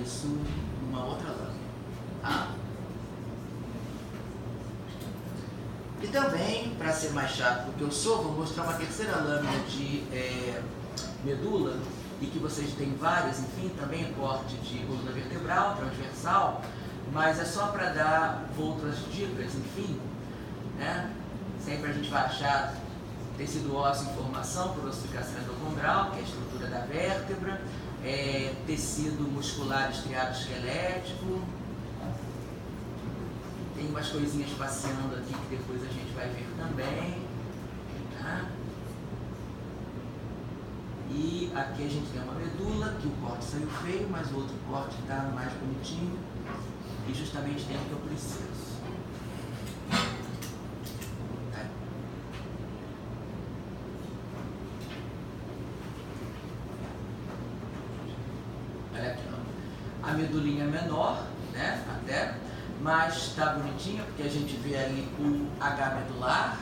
isso numa outra lâmina. Tá? E também, para ser mais chato do que eu sou, vou mostrar uma terceira lâmina de medula, e que vocês têm várias, enfim, também corte de coluna vertebral, transversal, mas é só para dar outras dicas, enfim, né? Sempre a gente vai achar tecido ósseo em formação por ossificação endocondral, que é a estrutura da vértebra, tecido muscular estriado esquelético, tem umas coisinhas passeando aqui que depois a gente vai ver também, tá? E aqui a gente tem uma medula, que o corte saiu feio, mas o outro corte está mais bonitinho e justamente tem o que eu preciso. Tá. Olha aqui, ó. A medulinha é menor, né, até, mas está bonitinha porque a gente vê ali o H medular,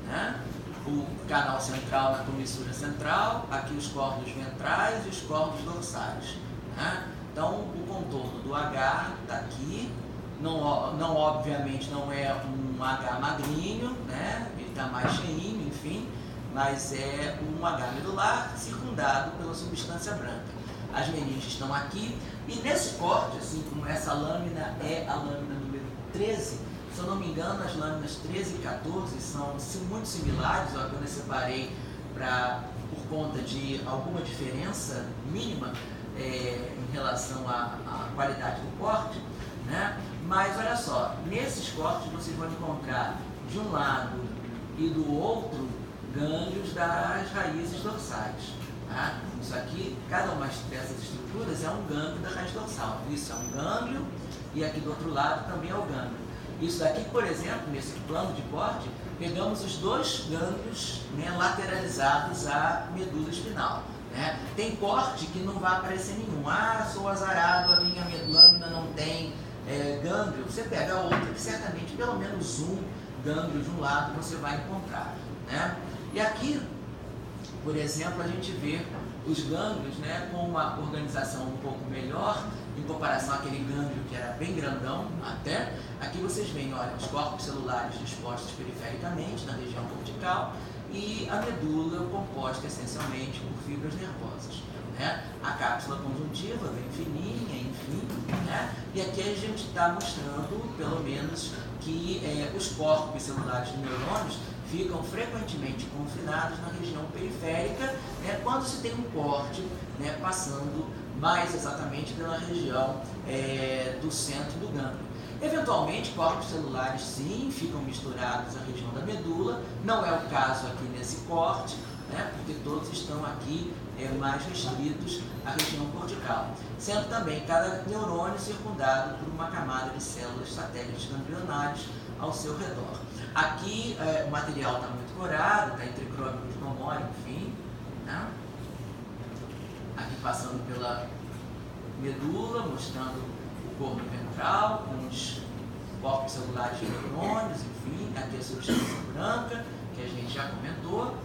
né? O canal central na comissura central, aqui os cordos ventrais e os cordos dorsais, né? Então o contorno do H está aqui, não obviamente não é um H magrinho, né? Ele está mais cheinho, enfim, mas é um H medular circundado pela substância branca. As meninges estão aqui, e nesse corte, assim como essa lâmina é a lâmina número 13, se eu não me engano, as lâminas 13 e 14 são muito similares, eu apenas separei por conta de alguma diferença mínima em relação à qualidade do corte, né? Mas olha só, nesses cortes vocês vão encontrar de um lado e do outro gânglios das raízes dorsais. Tá? Isso aqui, cada uma dessas estruturas é um gânglio da raiz dorsal. Isso é um gânglio e aqui do outro lado também é o gânglio. Isso daqui, por exemplo, nesse plano de corte, pegamos os dois gânglios, né, lateralizados à medula espinal. Né? Tem corte que não vai aparecer nenhum. Ah, sou azarado, a minha lâmina não tem gânglio. Você pega a outra que certamente pelo menos um gânglio de um lado você vai encontrar. Né? E aqui, por exemplo, a gente vê os gânglios, né, com uma organização um pouco melhor em comparação àquele gânglio que era bem grandão até. Aqui vocês veem, olha, os corpos celulares dispostos perifericamente na região cortical e a medula composta essencialmente por fibras nervosas. Né? A cápsula conjuntiva bem fininha, enfim. Né? E aqui a gente está mostrando, pelo menos, que os corpos celulares de neurônios ficam frequentemente confinados na região periférica, né, quando se tem um corte, né, passando mais exatamente pela região do centro do gânglio. Eventualmente, corpos celulares sim ficam misturados à região da medula, não é o caso aqui nesse corte, né, porque todos estão aqui mais restritos à região cortical, sendo também cada neurônio circundado por uma camada de células satélites ganglionares ao seu redor. Aqui o material está muito corado, está entre crômico e cromório, enfim. Né? Aqui passando pela medula, mostrando o corpo ventral, com os corpos celulares de neurônios, enfim. Aqui a substância branca, que a gente já comentou.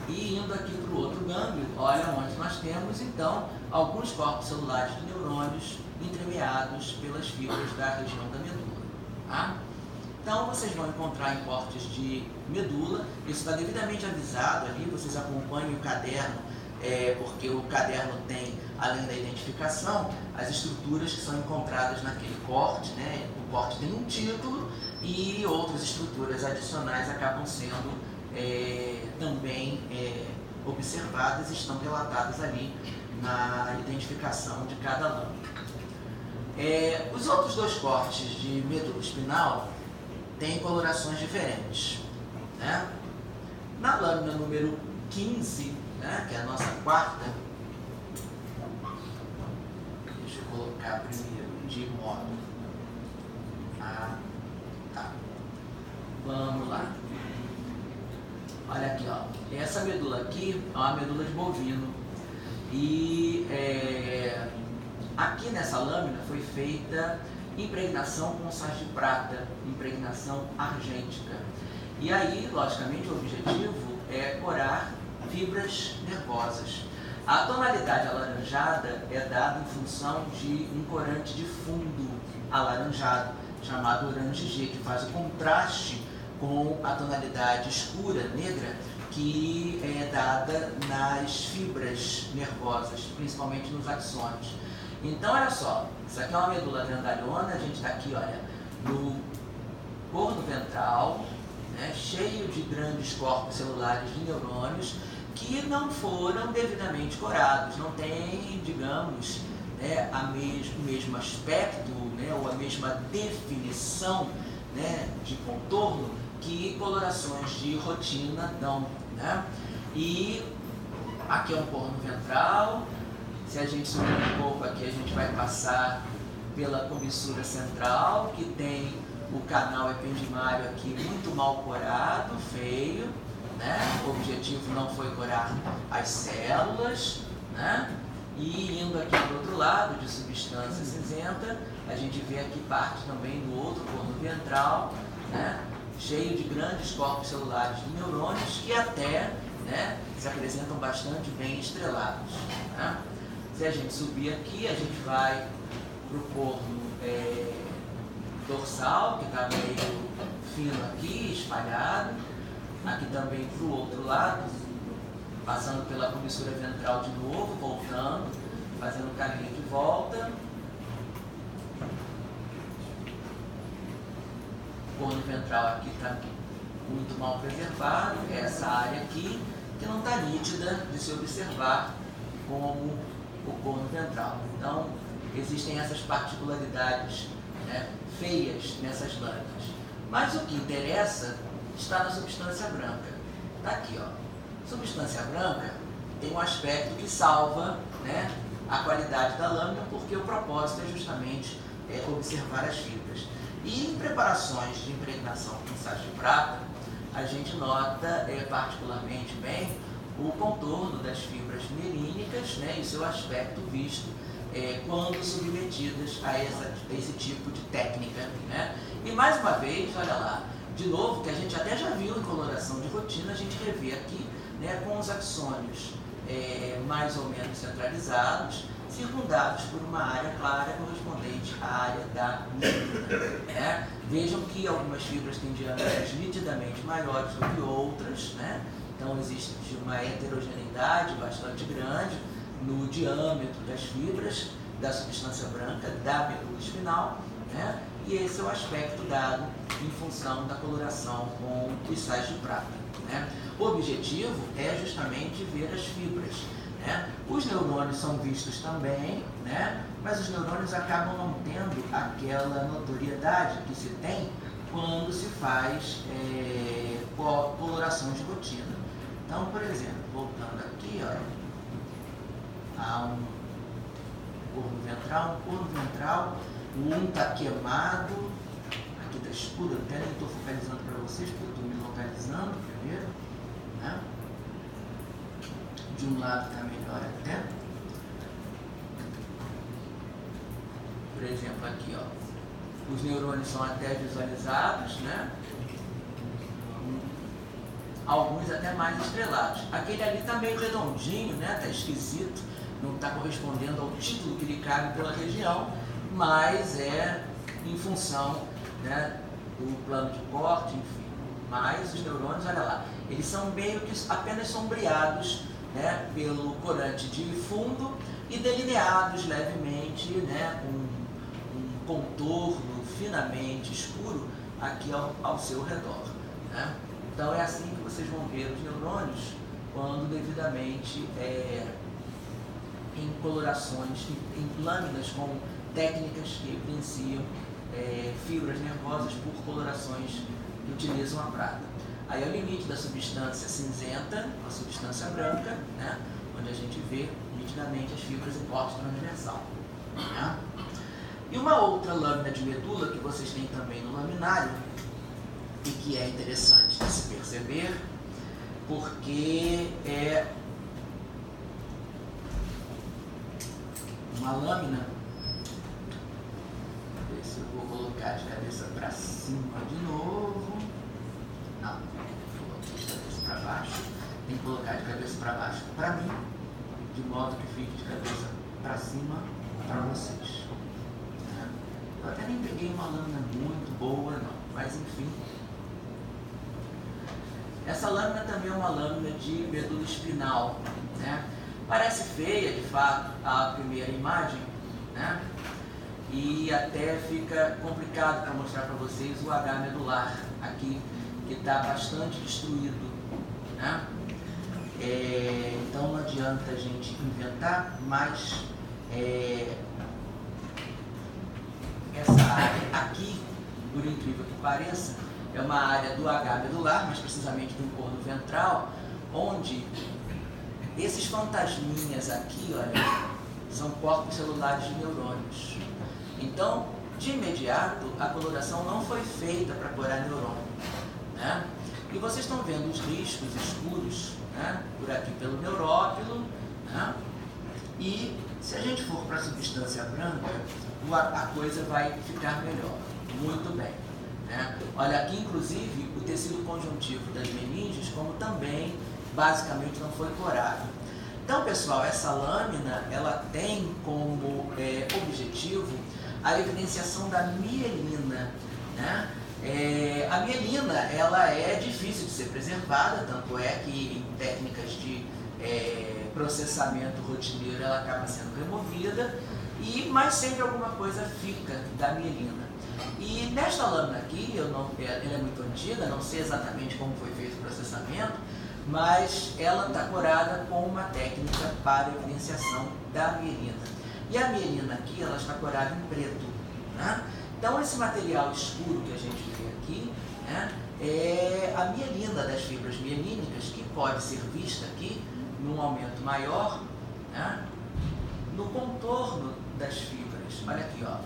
E indo aqui para o outro gânglio, olha onde nós temos, então, alguns corpos celulares de neurônios entremeados pelas fibras da região da medula. Tá? Então, vocês vão encontrar em cortes de medula, isso está devidamente avisado ali, vocês acompanhem o caderno, porque o caderno tem, além da identificação, as estruturas que são encontradas naquele corte, né? O corte tem um título e outras estruturas adicionais acabam sendo também observadas e estão relatadas ali na identificação de cada lâmina. Os outros dois cortes de medula espinal têm colorações diferentes. Né? Na lâmina número 15, né, que é a nossa quarta, deixa eu colocar primeiro de modo tá. Vamos lá. Olha aqui, ó. Essa medula aqui é uma medula de bovino. E aqui nessa lâmina foi feita impregnação com sais de prata, impregnação argêntica. E aí, logicamente, o objetivo é corar fibras nervosas. A tonalidade alaranjada é dada em função de um corante de fundo alaranjado, chamado orange G, que faz o contraste com a tonalidade escura, negra, que é dada nas fibras nervosas, principalmente nos axônios. Então, olha só, isso aqui é uma medula grandalhona, a gente está aqui, olha, no corno ventral, né, cheio de grandes corpos celulares de neurônios que não foram devidamente corados, não tem, digamos, né, o mesmo aspecto, né, ou a mesma definição, né, de contorno que colorações de rotina dão, né? E aqui é um corno ventral. Se a gente subir um pouco aqui, a gente vai passar pela comissura central, que tem o canal ependimário aqui muito mal corado, feio, né? O objetivo não foi corar as células, né? E indo aqui para o outro lado, de substância cinzenta, a gente vê aqui parte também do outro corno ventral, né? Cheio de grandes corpos celulares de neurônios que até, né, se apresentam bastante bem estrelados, né? Se a gente subir aqui, a gente vai para o corno dorsal, que está meio fino aqui, espalhado. Aqui também para o outro lado, passando pela comissura ventral de novo, voltando, fazendo o caminho de volta. O corno ventral aqui está muito mal preservado, é essa área aqui que não está nítida de se observar como o corno ventral. Então, existem essas particularidades, né, feias nessas lâminas. Mas o que interessa está na substância branca. Está aqui, ó. Substância branca tem um aspecto que salva, né, a qualidade da lâmina, porque o propósito é justamente observar as fibras. E em preparações de impregnação com sais de prata, a gente nota particularmente bem o contorno das fibras mielínicas, né, e seu aspecto visto quando submetidas a esse tipo de técnica, né? E mais uma vez, olha lá, de novo, que a gente até já viu em coloração de rotina, a gente revê aqui, né, com os axônios mais ou menos centralizados, circundados por uma área clara correspondente à área da medula, né? Vejam que algumas fibras têm diâmetros nitidamente maiores do que outras, né? Então existe uma heterogeneidade bastante grande no diâmetro das fibras da substância branca da medula espinhal, né? E esse é o aspecto dado em função da coloração com os sais de prata, né? O objetivo é justamente ver as fibras, né? Os neurônios são vistos também, né? Mas os neurônios acabam não tendo aquela notoriedade que se tem quando se faz colorações de rotina. Então, por exemplo, voltando aqui, olha, há um corno ventral, o um está queimado, aqui está escuro, até nem estou focalizando para vocês, porque eu estou me localizando primeiro, né? De um lado está melhor até. Por exemplo, aqui, ó, os neurônios são até visualizados, né? Alguns até mais estrelados. Aquele ali está meio redondinho, né? Está esquisito, não está correspondendo ao título que lhe cabe pela região, mas é em função, né, do plano de corte, enfim. Mas os neurônios, olha lá, eles são meio que apenas sombreados, né, pelo corante de fundo e delineados levemente, né, com um contorno finamente escuro aqui ao seu redor, né? Então é assim que vocês vão ver os neurônios quando devidamente em colorações, em lâminas com técnicas que evidenciam fibras nervosas por colorações que utilizam a prata. Aí é o limite da substância cinzenta, a substância branca, né, onde a gente vê nitidamente as fibras em corte transversal, né? E uma outra lâmina de medula que vocês têm também no laminário, e que é interessante de se perceber, porque é uma lâmina, deixa eu ver se eu vou colocar de cabeça para cima de novo, não, vou colocar de cabeça para baixo, tem que colocar de cabeça para baixo para mim, de modo que fique de cabeça para cima para vocês. Eu até nem peguei uma lâmina muito boa não, mas enfim. Essa lâmina também é uma lâmina de medula espinal, né? Parece feia, de fato, a primeira imagem, né? E até fica complicado para mostrar para vocês o H medular aqui, que está bastante destruído, né? Então não adianta a gente inventar, mas essa área aqui, por incrível que pareça, é uma área do H medular, mais precisamente do entorno ventral, onde esses fantasminhas aqui, olha, são corpos celulares de neurônios. Então, de imediato, a coloração não foi feita para curar neurônio, né? E vocês estão vendo os riscos escuros, né, por aqui pelo neurópilo, né? E se a gente for para a substância branca, a coisa vai ficar melhor. Muito bem, né? Olha aqui, inclusive, o tecido conjuntivo das meninges, como também, basicamente, não foi corado. Então, pessoal, essa lâmina, ela tem como objetivo a evidenciação da mielina, né? A mielina, ela é difícil de ser preservada, tanto é que em técnicas de processamento rotineiro ela acaba sendo removida, mas sempre alguma coisa fica da mielina. E nesta lâmina aqui, ela é muito antiga, não sei exatamente como foi feito o processamento, mas ela está corada com uma técnica para evidenciação da mielina. E a mielina aqui, ela está corada em preto, né? Então esse material escuro que a gente vê aqui, né, é a mielina das fibras mielínicas, que pode ser vista aqui num aumento maior, né, no contorno das fibras. Olha aqui, ó.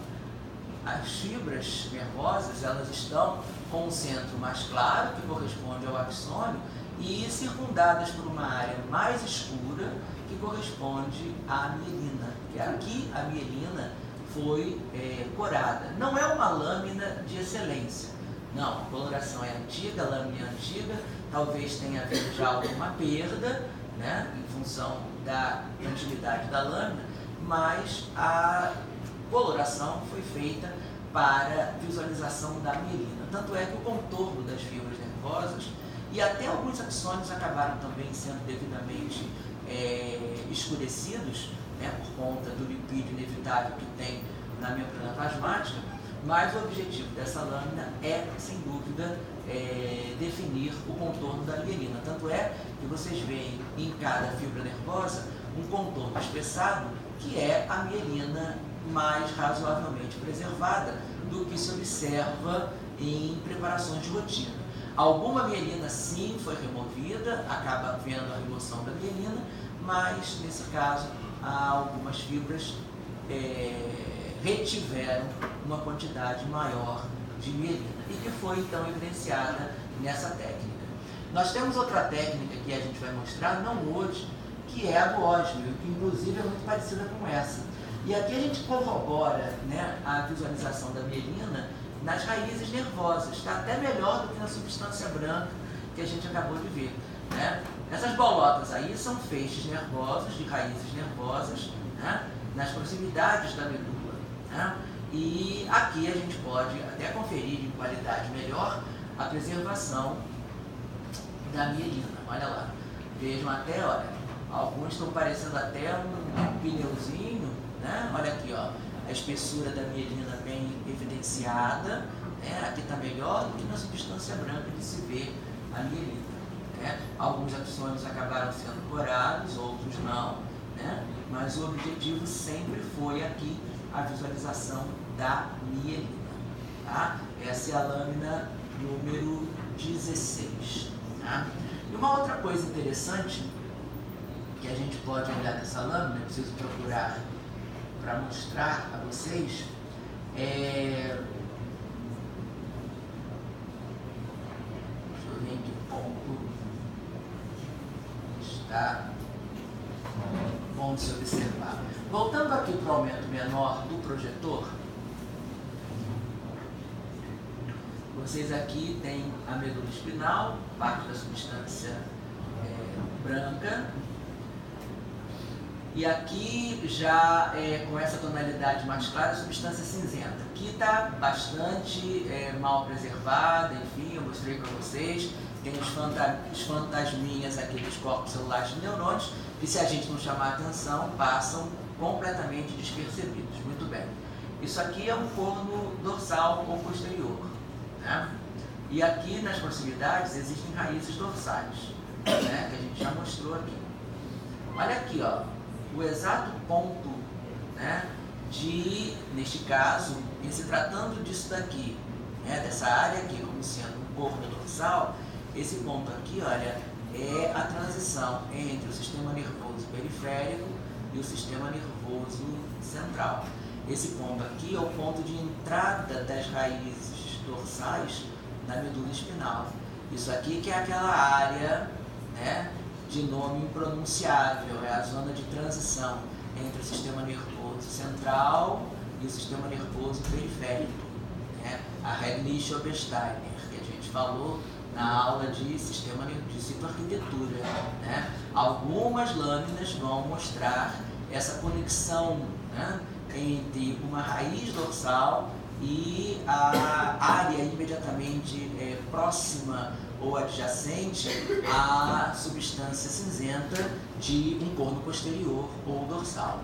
As fibras nervosas, elas estão com um centro mais claro, que corresponde ao axônio, e circundadas por uma área mais escura, que corresponde à mielina. Que aqui a mielina foi corada. Não é uma lâmina de excelência. Não, a coloração é antiga, a lâmina é antiga, talvez tenha havido já alguma perda, né, em função da antiguidade da lâmina, mas a coloração foi feita para visualização da mielina. Tanto é que o contorno das fibras nervosas e até alguns axônios acabaram também sendo devidamente escurecidos, né, por conta do lipídio inevitável que tem na membrana plasmática, mas o objetivo dessa lâmina é, sem dúvida, definir o contorno da mielina. Tanto é que vocês veem em cada fibra nervosa um contorno espessado, que é a mielina mais razoavelmente preservada do que se observa em preparações de rotina. Alguma mielina sim foi removida, acaba havendo a remoção da mielina, mas nesse caso algumas fibras retiveram uma quantidade maior de mielina e que foi então evidenciada nessa técnica. Nós temos outra técnica que a gente vai mostrar, não hoje, que é a do ósmio, que inclusive é muito parecida com essa. E aqui a gente corrobora, né, a visualização da mielina nas raízes nervosas, está até melhor do que na substância branca que a gente acabou de ver, né? Essas bolotas aí são feixes nervosos, de raízes nervosas, né, nas proximidades da medula, né? E aqui a gente pode até conferir em qualidade melhor a preservação da mielina. Olha lá, vejam até, olha, alguns estão parecendo até um pneuzinho, né? Olha aqui, ó, a espessura da mielina bem evidenciada, né? Aqui está melhor do que na substância branca de se ver a mielina, né? Alguns axônios acabaram sendo corados, outros não, né? Mas o objetivo sempre foi aqui a visualização da mielina, tá? Essa é a lâmina número 16, tá? E uma outra coisa interessante que a gente pode olhar nessa lâmina, eu preciso procurar para mostrar a vocês, deixa eu ver em que ponto está bom de se observar. Voltando aqui para o aumento menor do projetor, vocês aqui têm a medula espinal, parte da substância branca, E aqui já com essa tonalidade mais clara, a substância cinzenta. Aqui está bastante mal preservada, enfim, eu mostrei para vocês. Tem os fantasminhas aqui dos corpos celulares de neurônios, que se a gente não chamar atenção, passam completamente despercebidos. Muito bem. Isso aqui é um corno dorsal ou posterior, né? E aqui nas proximidades existem raízes dorsais, né? Que a gente já mostrou aqui. Olha aqui, ó, o exato ponto, né, neste caso, em se tratando disso daqui, né, dessa área aqui como sendo um corno dorsal, esse ponto aqui, olha, é a transição entre o sistema nervoso periférico e o sistema nervoso central. Esse ponto aqui é o ponto de entrada das raízes dorsais na medula espinal. Isso aqui que é aquela área, né, de nome impronunciável, é a zona de transição entre o sistema nervoso central e o sistema nervoso periférico, né? A Redlich-Obersteiner, que a gente falou na aula de sistema de citoarquitetura, né? Algumas lâminas vão mostrar essa conexão, né, entre uma raiz dorsal e a área imediatamente próxima ou adjacente à substância cinzenta de um corno posterior ou dorsal,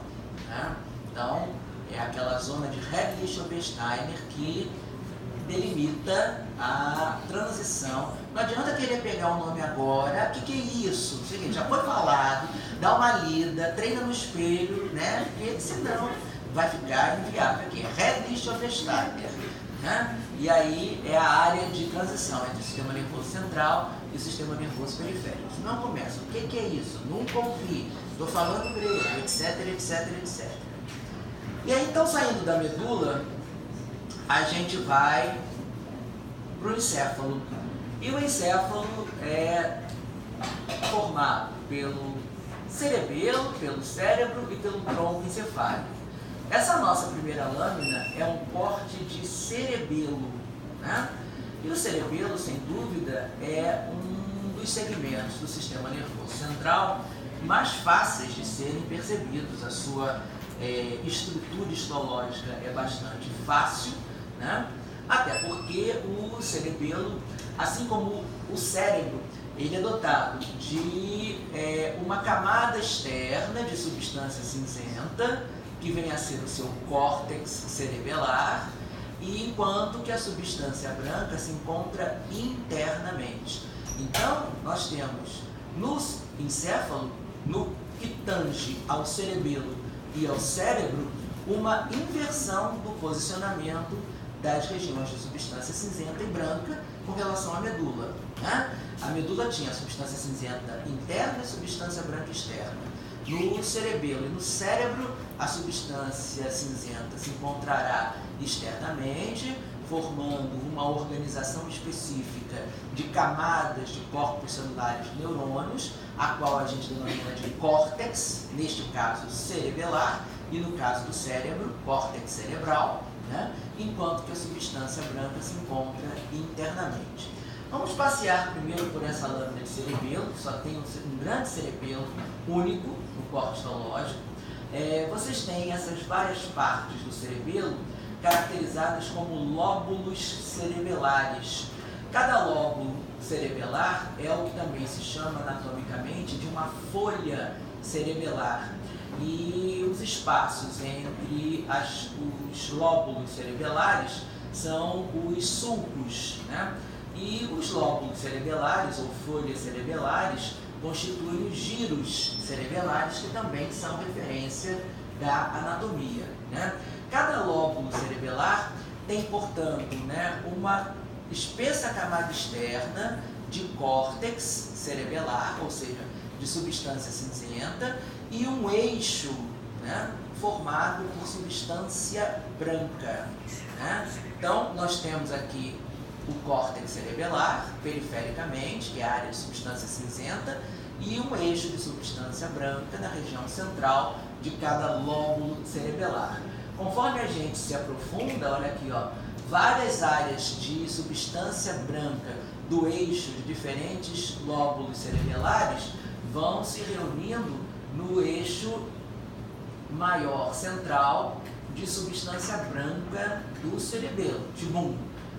né? Então, é aquela zona de Redlich-Obersteiner que delimita a transição. Não adianta querer pegar o nome agora. O que é isso? O seguinte, já foi falado, dá uma lida, treina no espelho, né? Porque senão vai ficar inviável aqui. Redlich-Obersteiner, né? E aí é a área de transição entre o sistema nervoso central e o sistema nervoso periférico. Se não começa, o que é isso? Nunca ouvi, estou falando grego, etc, etc, etc. E aí, então, saindo da medula, a gente vai para o encéfalo. E o encéfalo é formado pelo cerebelo, pelo cérebro e pelo tronco encefálico. Essa nossa primeira lâmina é um corte de cerebelo, né? E o cerebelo, sem dúvida, é um dos segmentos do sistema nervoso central mais fáceis de serem percebidos. A sua estrutura histológica é bastante fácil, né? Até porque o cerebelo, assim como o cérebro, ele é dotado de uma camada externa de substância cinzenta, que vem a ser o seu córtex cerebelar, e enquanto que a substância branca se encontra internamente. Então, nós temos no encéfalo, no que tange ao cerebelo e ao cérebro, uma inversão do posicionamento das regiões de substância cinzenta e branca com relação à medula, né? A medula tinha a substância cinzenta interna e a substância branca externa. No cerebelo e no cérebro, a substância cinzenta se encontrará externamente, formando uma organização específica de camadas de corpos celulares de neurônios, a qual a gente denomina de córtex, neste caso cerebelar, e no caso do cérebro, córtex cerebral, né? Enquanto que a substância branca se encontra internamente. Vamos passear primeiro por essa lâmina de cerebelo, que só tem um grande cerebelo único no corpo histológico. Vocês têm essas várias partes do cerebelo caracterizadas como lóbulos cerebelares. Cada lóbulo cerebelar é o que também se chama anatomicamente de uma folha cerebelar. E os espaços entre os lóbulos cerebelares são os sulcos, né? E os lóbulos cerebelares ou folhas cerebelares constituem os giros cerebelares, que também são referência da anatomia, né? Cada lóbulo cerebelar tem, portanto, né, uma espessa camada externa de córtex cerebelar, ou seja, de substância cinzenta, e um eixo, né, formado por substância branca, né? Então, nós temos aqui o córtex cerebelar, perifericamente, que é a área de substância cinzenta, e um eixo de substância branca na região central de cada lóbulo cerebelar. Conforme a gente se aprofunda, olha aqui, ó, várias áreas de substância branca do eixo de diferentes lóbulos cerebelares vão se reunindo no eixo maior central de substância branca do cerebelo, tibum.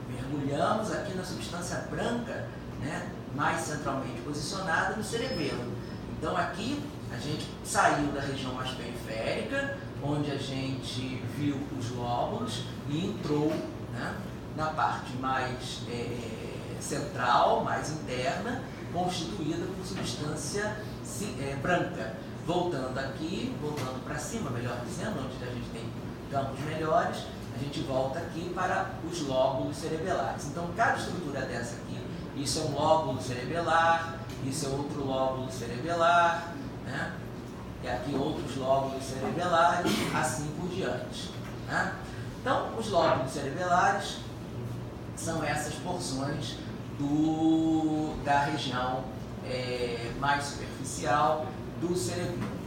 Mergulhamos aqui na substância branca, né, mais centralmente posicionada no cerebelo. Então aqui a gente saiu da região mais periférica, onde a gente viu os lóbulos, e entrou, né, na parte mais central, mais interna, constituída por substância branca. Voltando aqui, voltando para cima, melhor dizendo, onde a gente tem campos melhores, a gente volta aqui para os lóbulos cerebelares. Então, cada estrutura dessa aqui, isso é um lóbulo cerebelar, isso é outro lóbulo cerebelar, né? E aqui outros lóbulos cerebelares, assim por diante, né? Então, os lóbulos cerebelares são essas porções da região mais superficial do cerebelo.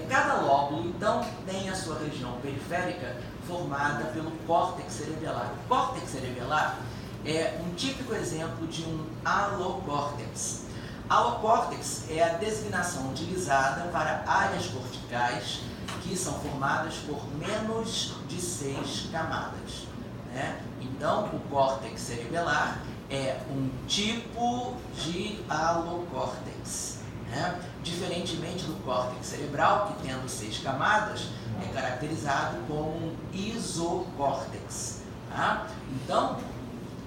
Cada lóbulo, então, tem a sua região periférica formada pelo córtex cerebelar. O córtex cerebelar é um típico exemplo de um alocórtex. Alocórtex é a designação utilizada para áreas corticais que são formadas por menos de 6 camadas, né? Então, o córtex cerebelar é um tipo de alocórtex, né? Diferentemente do córtex cerebral, que tendo 6 camadas, é caracterizado como um isocórtex, tá? Então,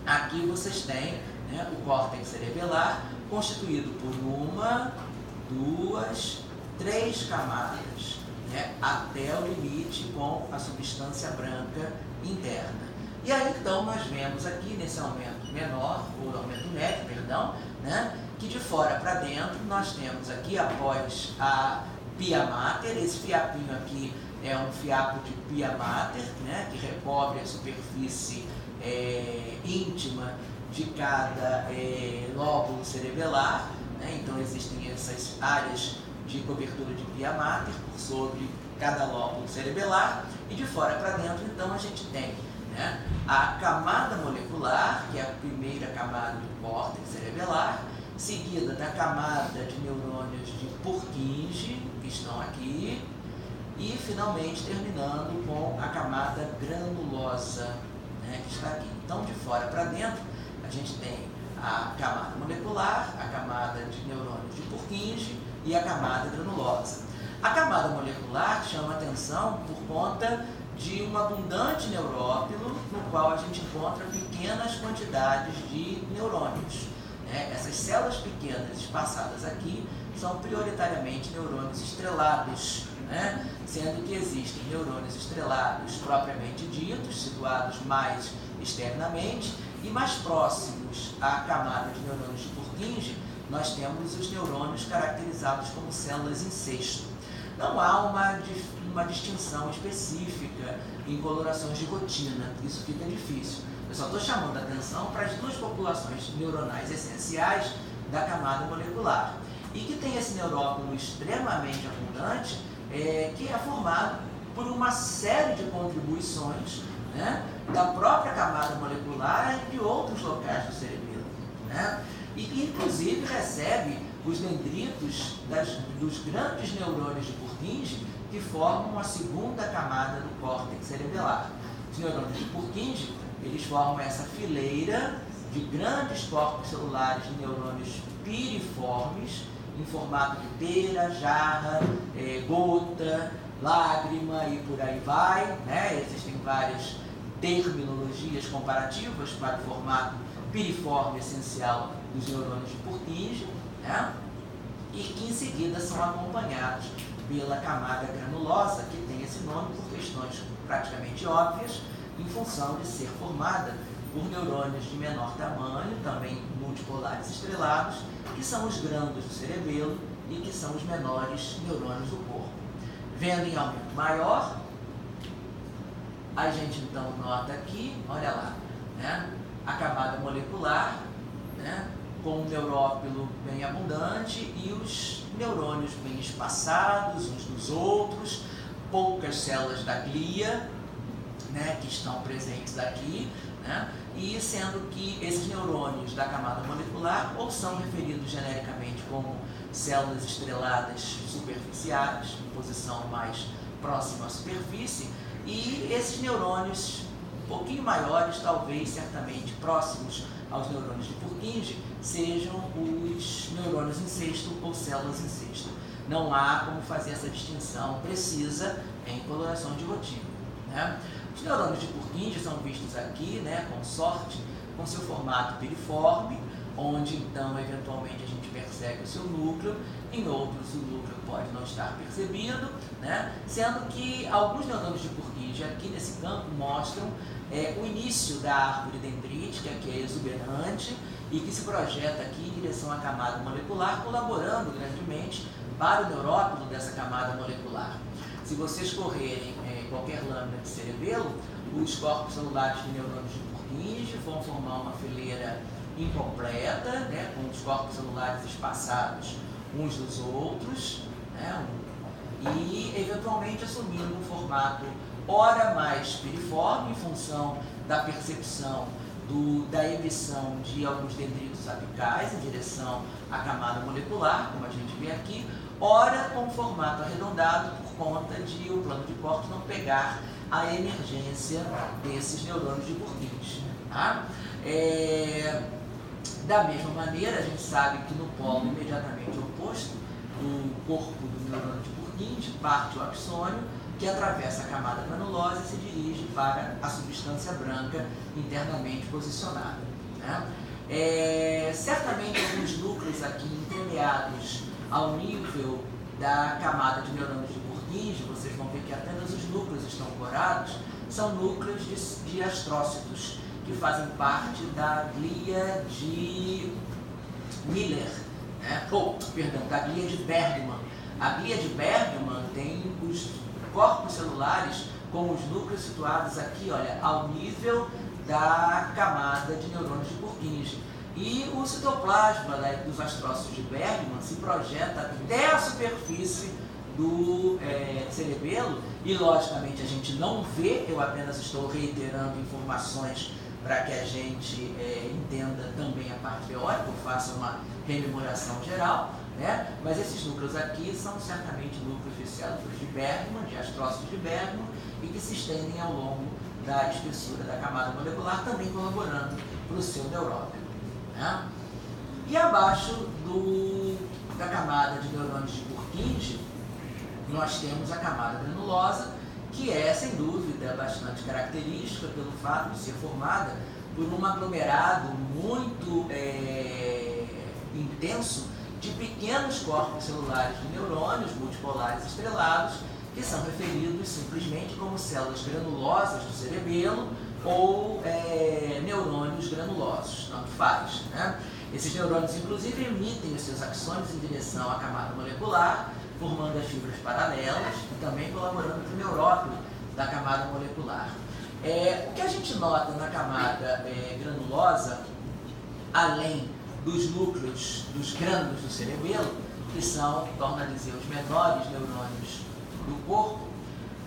aqui vocês têm, né, o córtex cerebelar constituído por 1, 2, 3 camadas, né, até o limite com a substância branca interna. E aí, então, nós vemos aqui, nesse aumento menor, ou aumento médio, perdão, né, que de fora para dentro nós temos aqui, após a pia mater, esse fiapinho aqui é um fiapo de pia mater, né, que recobre a superfície íntima de cada lóbulo cerebelar, né? Então existem essas áreas de cobertura de pia mater por sobre cada lóbulo cerebelar, e de fora para dentro, então, a gente tem, né, a camada molecular, que é a primeira camada do córtex cerebelar, seguida da camada de neurônios de Purkinje, que estão aqui, e finalmente terminando com a camada granulosa, né, que está aqui. Então, de fora para dentro, a gente tem a camada molecular, a camada de neurônios de Purkinje e a camada granulosa. A camada molecular chama atenção por conta de um abundante neurópilo, no qual a gente encontra pequenas quantidades de neurônios, né? Essas células pequenas espaçadas aqui são prioritariamente neurônios estrelados, né? Sendo que existem neurônios estrelados propriamente ditos, situados mais externamente, e mais próximos à camada de neurônios de Purkinje, nós temos os neurônios caracterizados como células em cesto. Não há uma distinção específica em colorações de rotina, isso fica difícil. Eu só estou chamando a atenção para as duas populações neuronais essenciais da camada molecular, e que tem esse neurópilo extremamente abundante, que é formado por uma série de contribuições, né, da própria camada molecular e de outros locais do cerebelo, né, e que inclusive recebe os dendritos dos grandes neurônios de Purkinje, que formam a segunda camada do córtex cerebelar. Os neurônios de Purkinje, eles formam essa fileira de grandes corpos celulares de neurônios piriformes, em formato de pera, jarra, gota, lágrima e por aí vai, né? Existem várias terminologias comparativas para o formato piriforme essencial dos neurônios de Purkinje, né? E que em seguida são acompanhados pela camada granulosa, que tem esse nome por questões praticamente óbvias, em função de ser formada por neurônios de menor tamanho, também multipolares estrelados, que são os grânulos do cerebelo e que são os menores neurônios do corpo. Vendo em aumento maior, a gente então nota aqui, olha lá, né, a camada molecular, né, com um neurópilo bem abundante e os neurônios bem espaçados uns dos outros, poucas células da glia, né, que estão presentes aqui, né, e sendo que esses neurônios da camada molecular ou são referidos genericamente como células estreladas superficiais, em posição mais próximo à superfície, e esses neurônios um pouquinho maiores, talvez certamente próximos aos neurônios de Purkinje, sejam os neurônios em cesto ou células em cesto. Não há como fazer essa distinção precisa em coloração de rotina, né? Os neurônios de Purkinje são vistos aqui, né, com sorte, com seu formato piriforme, onde então eventualmente a gente percebe o seu núcleo, em outros o núcleo pode não estar percebido, né? Sendo que alguns neurônios de Purkinje aqui nesse campo mostram o início da árvore dendrítica, que é exuberante e que se projeta aqui em direção à camada molecular, colaborando grandemente para o neurópilo dessa camada molecular. Se vocês correrem qualquer lâmina de cerebelo, os corpos celulares de neurônios de Purkinje vão formar uma fileira incompleta, né, com os corpos celulares espaçados uns dos outros, né, e eventualmente assumindo um formato ora mais piriforme, em função da percepção da emissão de alguns dendritos apicais em direção à camada molecular, como a gente vê aqui, ora com formato arredondado por conta de o plano de Corte não pegar a emergência desses neurônios de Purkinje. Tá? Da mesma maneira, a gente sabe que no polo imediatamente oposto do corpo do neurônio de Purkinje parte o axônio, que atravessa a camada granulosa e se dirige para a substância branca internamente posicionada, né? Certamente alguns núcleos aqui entremeados ao nível da camada de neurônios de Purkinje, vocês vão ver que apenas os núcleos estão corados, são núcleos de astrócitos, que fazem parte da glia de Miller, né? Da glia de Bergman. A glia de Bergman tem os corpos celulares com os núcleos situados aqui, olha, ao nível da camada de neurônios de Purkinje. E o citoplasma dos astrócitos de Bergman se projeta até a superfície do cerebelo e, logicamente, a gente não vê, eu apenas estou reiterando informações para que a gente entenda também a parte teórica, eu faça uma rememoração geral, né? Mas esses núcleos aqui são certamente núcleos de células de Bergman, de astrócitos de Bergman, e que se estendem ao longo da espessura da camada molecular, também colaborando para o seu neurópilo, né? E abaixo da camada de neurônios de Purkinje, nós temos a camada granulosa, que é, sem dúvida, bastante característica pelo fato de ser formada por um aglomerado muito intenso de pequenos corpos celulares de neurônios multipolares estrelados, que são referidos simplesmente como células granulosas do cerebelo ou neurônios granulosos, tanto faz, né? Esses neurônios, inclusive, emitem os seus axônios em direção à camada molecular, formando as fibras paralelas e também colaborando para o neurópilo da camada molecular. O que a gente nota na camada granulosa, além dos núcleos, dos grânulos do cerebelo, que são, torna a dizer, os menores neurônios do corpo,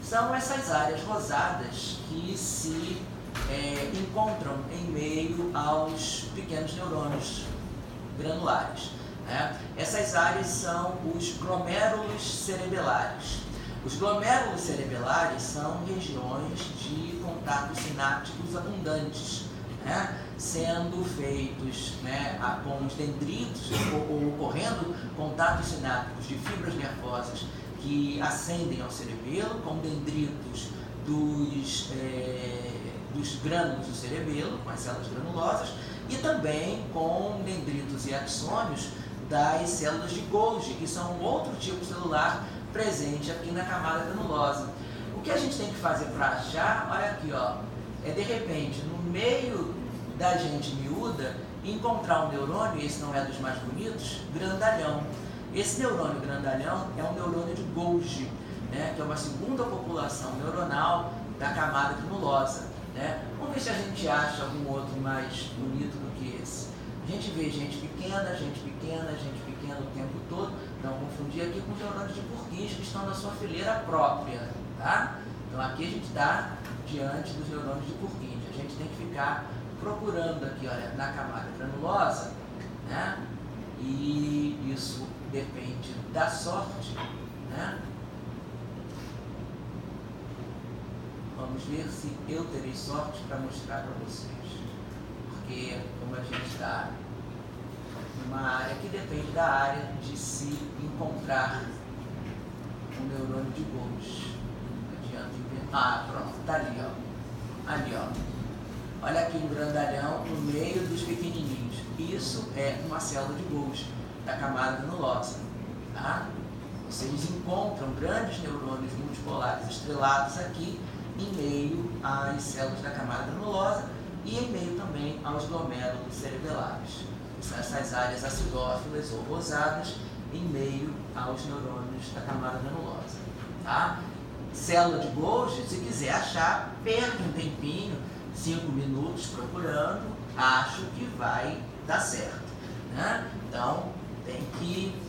são essas áreas rosadas que se encontram em meio aos pequenos neurônios granulares, né? Essas áreas são os glomérulos cerebelares. Os glomérulos cerebelares são regiões de contatos sinápticos abundantes, né? Sendo feitos, né, com os dendritos, ou ocorrendo contatos sinápticos de fibras nervosas que ascendem ao cerebelo, com dendritos dos grânulos do cerebelo, com as células granulosas, e também com dendritos e axônios das células de Golgi, que são um outro tipo celular presente aqui na camada granulosa. O que a gente tem que fazer para achar, olha aqui, ó, de repente, no meio da gente miúda, encontrar um neurônio, e esse não é dos mais bonitos, grandalhão. Esse neurônio grandalhão é um neurônio de Golgi, né, que é uma segunda população neuronal da camada granulosa, né? Vamos ver se a gente acha algum outro mais bonito do que esse. A gente vê gente pequena o tempo todo. Não confundir aqui com os neurônios de Purkinje, que estão na sua fileira própria, tá? Então aqui a gente está diante dos neurônios de Purkinje. A gente tem que ficar procurando aqui, olha, na camada granulosa, né? E isso depende da sorte, né? Vamos ver se eu terei sorte para mostrar para vocês. Porque como a gente está numa área que depende da área de se encontrar um neurônio de Golgi. Não adianta inventar. Ah, pronto, está ali, ó. Ali, ó. Olha aqui um grandalhão no meio dos pequenininhos. Isso é uma célula de Golgi da camada granulosa. Tá? Vocês encontram grandes neurônios multipolares estrelados aqui em meio às células da camada granulosa e em meio também aos glomérulos cerebelares. São essas áreas acidófilas ou rosadas em meio aos neurônios da camada granulosa. Tá? Célula de Golgi, se quiser achar, perca um tempinho, 5 minutos procurando, acho que vai dar certo. Né? Então, tem que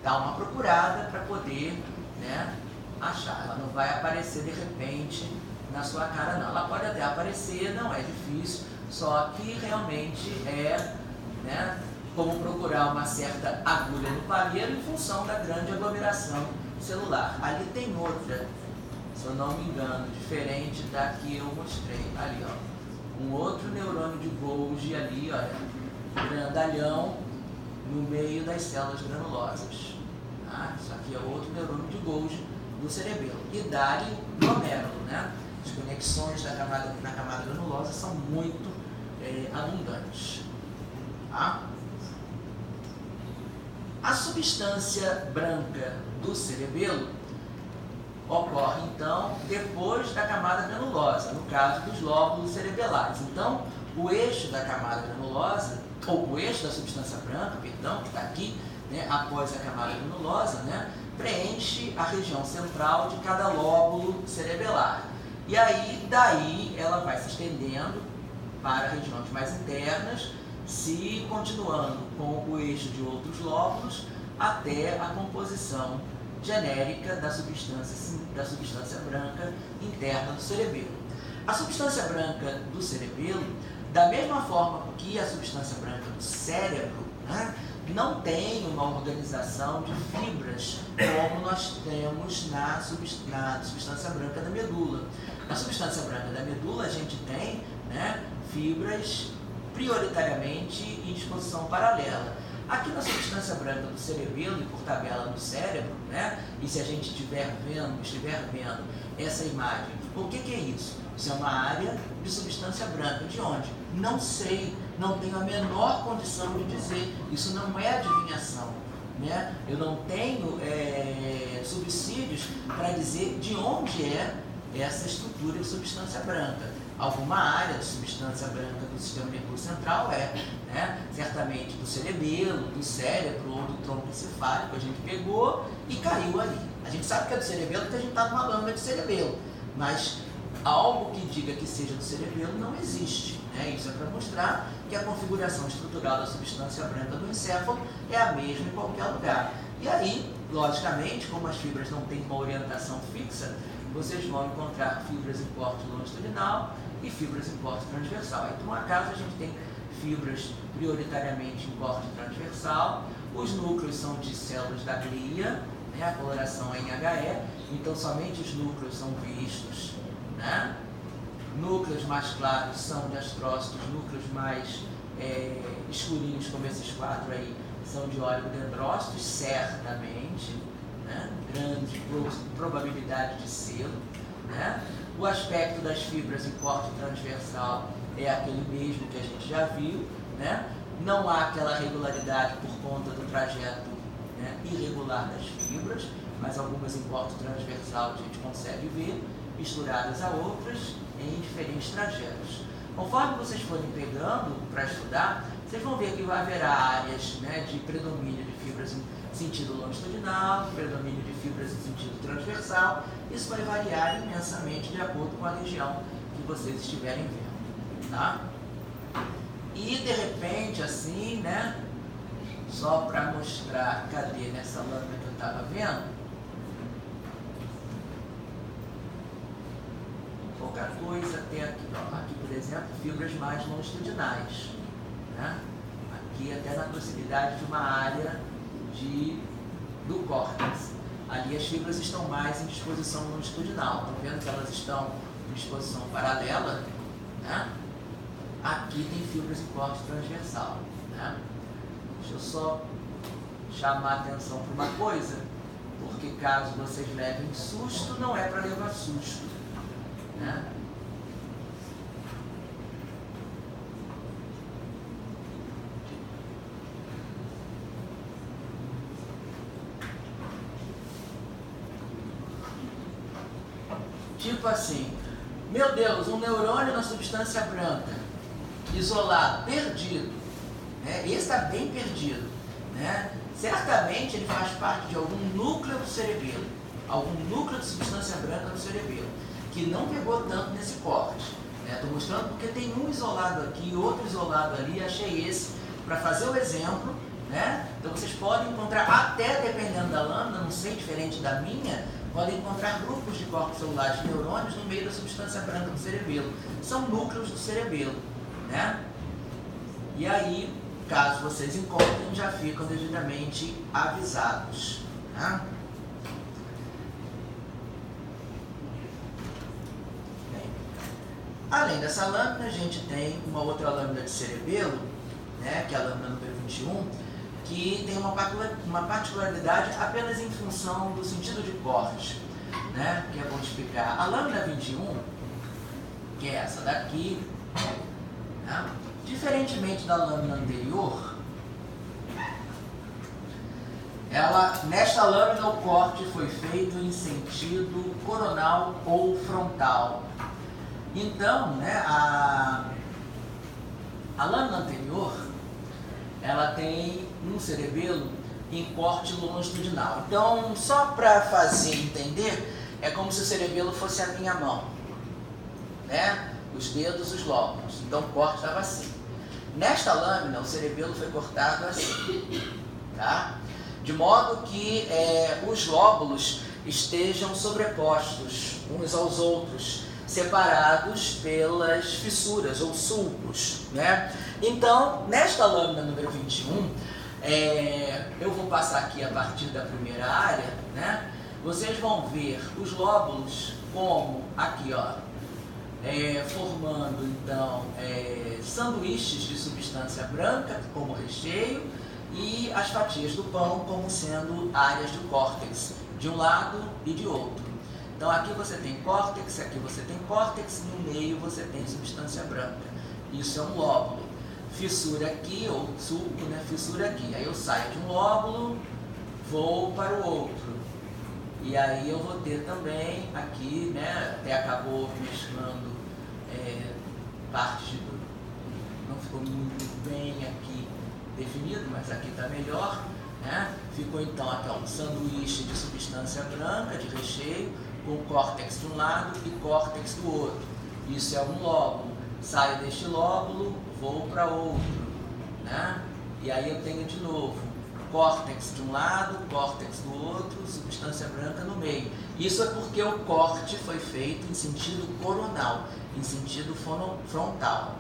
dar uma procurada para poder, né, achar. Ela não vai aparecer de repente na sua cara, não. Ela pode até aparecer, não é difícil, só que realmente é, né, como procurar uma certa agulha no palheiro em função da grande aglomeração celular. Ali tem outra, se eu não me engano, diferente da que eu mostrei. Ali, ó, um outro neurônio de Golgi ali, olha, grandalhão no meio das células granulosas. Tá? Isso aqui é outro neurônio de Golgi do cerebelo. E dali glomérulo, né? As conexões na camada granulosa são muito abundantes. Tá? A substância branca do cerebelo ocorre, então, depois da camada granulosa, no caso dos lóbulos cerebelares. Então, o eixo da camada granulosa, ou o eixo da substância branca, perdão, que está aqui, né, após a camada granulosa, né, preenche a região central de cada lóbulo cerebelar. E aí, daí, ela vai se estendendo para regiões mais internas, se continuando com o eixo de outros lóbulos até a composição genérica da substância branca interna do cerebelo. A substância branca do cerebelo, da mesma forma que a substância branca do cérebro, né, não tem uma organização de fibras como nós temos na substância branca da medula. Na substância branca da medula a gente tem, né, fibras prioritariamente em disposição paralela. Aqui na substância branca do cerebelo e por tabela no cérebro, né, e se a gente estiver vendo essa imagem, o que é isso? Isso é uma área de substância branca. De onde? Não sei, não tenho a menor condição de dizer. Isso não é adivinhação. Né? Eu não tenho subsídios para dizer de onde é essa estrutura de substância branca. Alguma área de substância branca do sistema nervoso central né? Certamente do cerebelo, do cérebro ou do tronco encefálico, a gente pegou e caiu ali. A gente sabe que é do cerebelo porque a gente está numa lâmina de cerebelo, mas algo que diga que seja do cerebelo não existe. Né? Isso é para mostrar que a configuração estrutural da substância branca do encéfalo é a mesma em qualquer lugar. E aí, logicamente, como as fibras não têm uma orientação fixa, vocês vão encontrar fibras em corte longitudinal e fibras em corte transversal. Então, no acaso, a gente tem fibras prioritariamente em corte transversal. Os núcleos são de células da glia, né? A coloração é em HE, então somente os núcleos são vistos. Né? Núcleos mais claros são de astrócitos, núcleos mais escurinhos, como esses quatro aí, são de oligodendrócitos, certamente, né? Grande probabilidade de ser. Né? O aspecto das fibras em corte transversal é aquele mesmo que a gente já viu. Né? Não há aquela regularidade por conta do trajeto, né, irregular das fibras, mas algumas em corte transversal a gente consegue ver, misturadas a outras em diferentes trajetos. Conforme vocês forem pegando para estudar, vocês vão ver que haverá áreas, né, de predomínio de fibras em sentido longitudinal, predomínio de fibras em sentido transversal. Isso vai variar imensamente de acordo com a região que vocês estiverem vendo. Tá? E de repente, assim, né, só para mostrar, cadê nessa lâmina que eu estava vendo? Pouca coisa até aqui, ó. Aqui, por exemplo, fibras mais longitudinais. Né? Aqui até na proximidade de uma área do córtex. Ali as fibras estão mais em disposição longitudinal. Estão vendo que elas estão em disposição paralela, né? Aqui tem fibras em corte transversal, né? Deixa eu só chamar a atenção para uma coisa, porque caso vocês levem susto, não é para levar susto, né? Tipo assim, meu Deus, um neurônio na substância branca, isolado, perdido, né? Esse está bem perdido, né? Certamente ele faz parte de algum núcleo do cerebelo, algum núcleo de substância branca no cerebelo, que não pegou tanto nesse corte. Estou mostrando porque tem um isolado aqui e outro isolado ali, achei esse para fazer o exemplo, né? Então vocês podem encontrar, até dependendo da lâmina, não sei, diferente da minha, podem encontrar grupos de corpos celulares de neurônios no meio da substância branca do cerebelo. São núcleos do cerebelo, né? E aí, caso vocês encontrem, já ficam devidamente avisados, né? Bem, além dessa lâmina, a gente tem uma outra lâmina de cerebelo, né, que é a lâmina número 21, que tem uma particularidade apenas em função do sentido de corte, né, que é bom explicar. A lâmina 21, que é essa daqui, né, diferentemente da lâmina anterior, nesta lâmina o corte foi feito em sentido coronal ou frontal. Então, né, a lâmina anterior, ela tem um cerebelo em corte longitudinal. Então, só para fazer entender, é como se o cerebelo fosse a minha mão, né? Os dedos, os lóbulos. Então, o corte estava assim. Nesta lâmina, o cerebelo foi cortado assim, tá? De modo que os lóbulos estejam sobrepostos uns aos outros, separados pelas fissuras ou sulcos, né? Então, nesta lâmina número 21, eu vou passar aqui a partir da primeira área, né? Vocês vão ver os lóbulos como aqui, ó, formando então sanduíches de substância branca como recheio e as fatias do pão como sendo áreas do córtex, de um lado e de outro. Então aqui você tem córtex, aqui você tem córtex, no meio você tem substância branca. Isso é um lóbulo. Fissura aqui, ou sulco, né? Fissura aqui. Aí eu saio de um lóbulo, vou para o outro. E aí eu vou ter também aqui, né? Até acabou mesclando partes do... Não ficou muito bem aqui definido, mas aqui está melhor, né? Ficou então aqui um sanduíche de substância branca, de recheio, com córtex de um lado e córtex do outro. Isso é um lóbulo. Saio deste lóbulo, vou para outro, né? E aí eu tenho de novo córtex de um lado, córtex do outro, substância branca no meio. Isso é porque o corte foi feito em sentido coronal, em sentido frontal,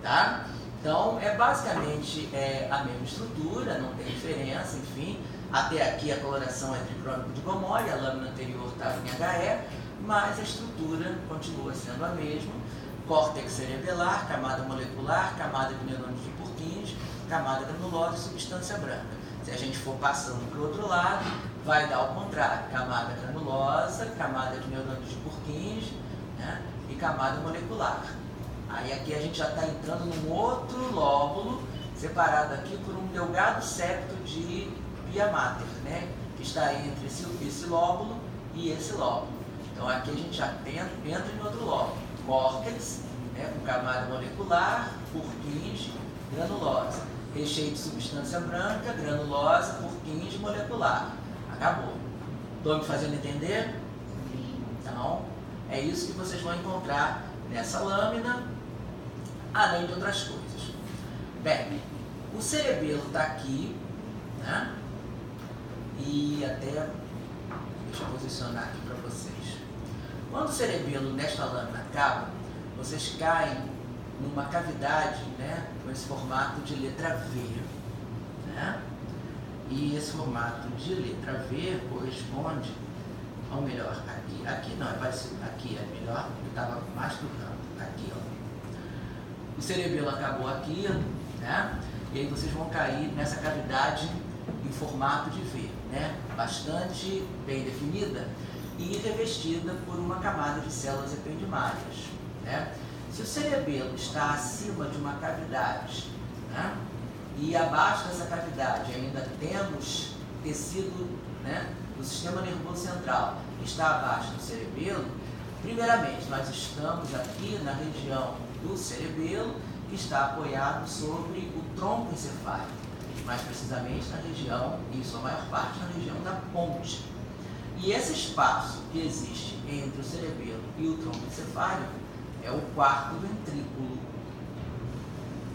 tá? Então, basicamente a mesma estrutura, não tem diferença, enfim. Até aqui a coloração é tricrônico de Gomori, a lâmina anterior estava em HE, mas a estrutura continua sendo a mesma. Córtex cerebelar, camada molecular, camada de neurônios de Purkinje, camada granulosa e substância branca. Se a gente for passando para o outro lado, vai dar ao contrário, camada granulosa, camada de neurônios de Purkinje, né, e camada molecular. Aí aqui a gente já está entrando num outro lóbulo, separado aqui por um delgado septo de pia mater, né, que está entre esse lóbulo e esse lóbulo. Então aqui a gente já entra em outro lóbulo. Córtex, né, com camada molecular, Purkinje, granulosa. Recheio de substância branca, granulosa, Purkinje, molecular. Acabou. Estou me fazendo entender? Então, é isso que vocês vão encontrar nessa lâmina, além de outras coisas. Bem, o cerebelo está aqui, né? E até, deixa eu posicionar aqui para vocês. Quando o cerebelo nesta lâmina acaba, vocês caem numa cavidade, né, com esse formato de letra V, né? E esse formato de letra V corresponde ou melhor, aqui não, é parecido, aqui é melhor, eu estava mais pro canto, aqui, ó. O cerebelo acabou aqui, né? E aí vocês vão cair nessa cavidade em formato de V, né? Bastante bem definida e revestida por uma camada de células ependimárias, né? Se o cerebelo está acima de uma cavidade, né? E abaixo dessa cavidade ainda temos tecido, né, do sistema nervoso central, que está abaixo do cerebelo, primeiramente nós estamos aqui na região do cerebelo, que está apoiado sobre o tronco encefálico, mais precisamente na região, em sua maior parte, na região da ponte. E esse espaço que existe entre o cerebelo e o tronco encefálico é o quarto ventrículo,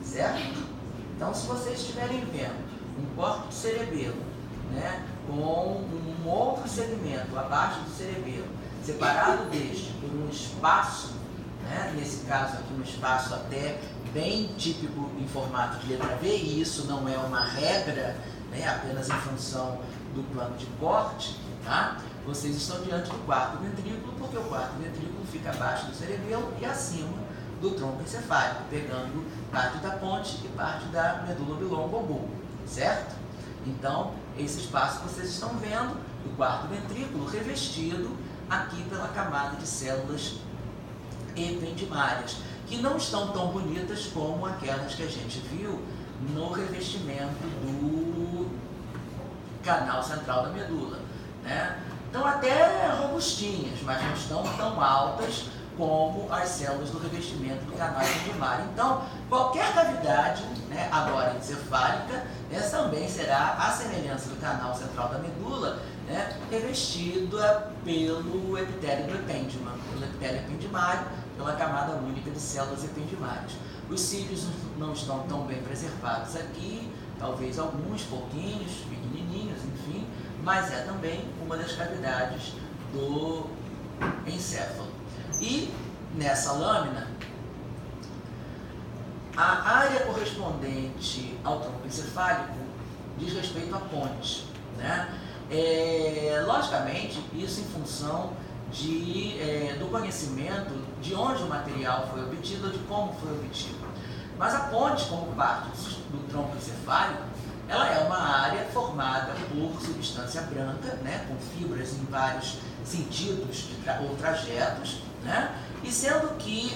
certo? Então, se vocês estiverem vendo um corpo de cerebelo, né, com um outro segmento abaixo do cerebelo, separado deste por um espaço, né, nesse caso aqui um espaço até bem típico em formato de letra V, e isso não é uma regra, né, apenas em função do plano de corte, tá? Vocês estão diante do quarto ventrículo, porque o quarto ventrículo fica abaixo do cerebelo e acima do tronco encefálico, pegando parte da ponte e parte da medula oblonga ou bulbo, certo? Então, esse espaço que vocês estão vendo, o quarto ventrículo, revestido aqui pela camada de células ependimárias, que não estão tão bonitas como aquelas que a gente viu no revestimento do canal central da medula, né? Estão até robustinhas, mas não estão tão altas como as células do revestimento do canal ependimário. Então, qualquer cavidade, né, agora encefálica, né, também será a semelhança do canal central da medula, né, revestida pelo epitélio do epêndima, pelo epitélio ependimário, pela camada única de células ependimárias. Os cílios não estão tão bem preservados aqui, talvez alguns pouquinhos, pequenininhos, enfim, mas é também uma das cavidades do encéfalo. E nessa lâmina, a área correspondente ao tronco encefálico diz respeito à ponte, né? Logicamente, isso em função do conhecimento de onde o material foi obtido ou de como foi obtido. Mas a ponte, como parte do tronco encefálico, ela é uma área formada por substância branca, né, com fibras em vários sentidos ou trajetos, né, e sendo que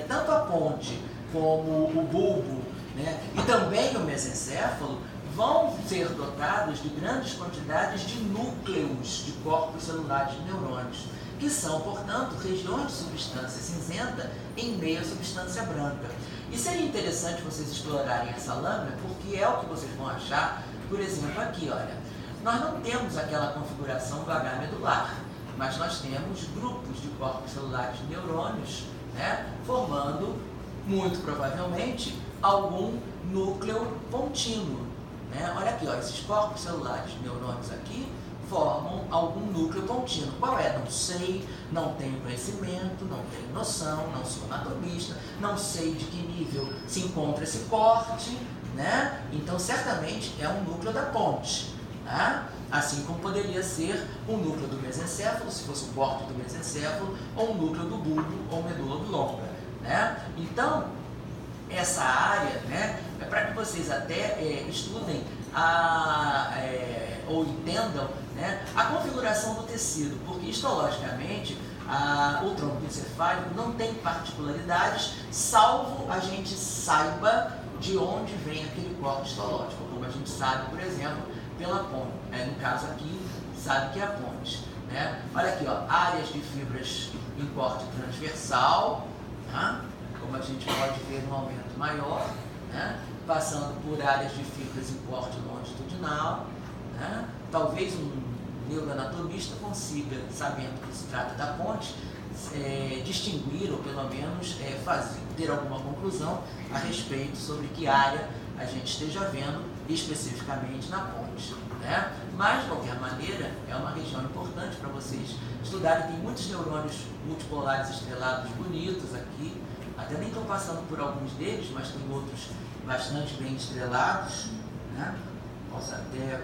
tanto a ponte como o bulbo, né, e também o mesencéfalo vão ser dotados de grandes quantidades de núcleos de corpos celulares de neurônios, que são, portanto, regiões de substância cinzenta em meio à substância branca. E seria interessante vocês explorarem essa lâmina, porque é o que vocês vão achar, por exemplo, aqui, olha, nós não temos aquela configuração do H medular, mas nós temos grupos de corpos celulares de neurônios, né, formando, muito provavelmente, algum núcleo contínuo, né? Olha aqui, ó, esses corpos celulares de neurônios aqui formam algum núcleo contínuo. Qual é? Não sei, não tenho conhecimento, não tenho noção, não sou anatomista, não sei de que nível se encontra esse corte, né? Então, certamente é um núcleo da ponte, tá? Assim como poderia ser um núcleo do mesencéfalo, se fosse o corte do mesencéfalo, ou um núcleo do bulbo ou medula oblonga, né? Então, essa área, né, é para que vocês até estudem ou entendam, né, a configuração do tecido, porque histologicamente o tronco encefálico não tem particularidades, salvo a gente saiba de onde vem aquele corpo histológico, como a gente sabe, por exemplo, pela ponte, no caso aqui, sabe que é a ponte, né? Olha aqui, ó, áreas de fibras em corte transversal, tá? Como a gente pode ver no aumento maior, né? Passando por áreas de fibras em corte longitudinal, né? Talvez um neuroanatomista consiga, sabendo que se trata da ponte, distinguir ou pelo menos ter alguma conclusão a respeito sobre que área a gente esteja vendo especificamente na ponte, né? Mas, de qualquer maneira, é uma região importante para vocês estudarem. Tem muitos neurônios multipolares estrelados bonitos aqui, até nem estou passando por alguns deles, mas tem outros bastante bem estrelados, né? Posso até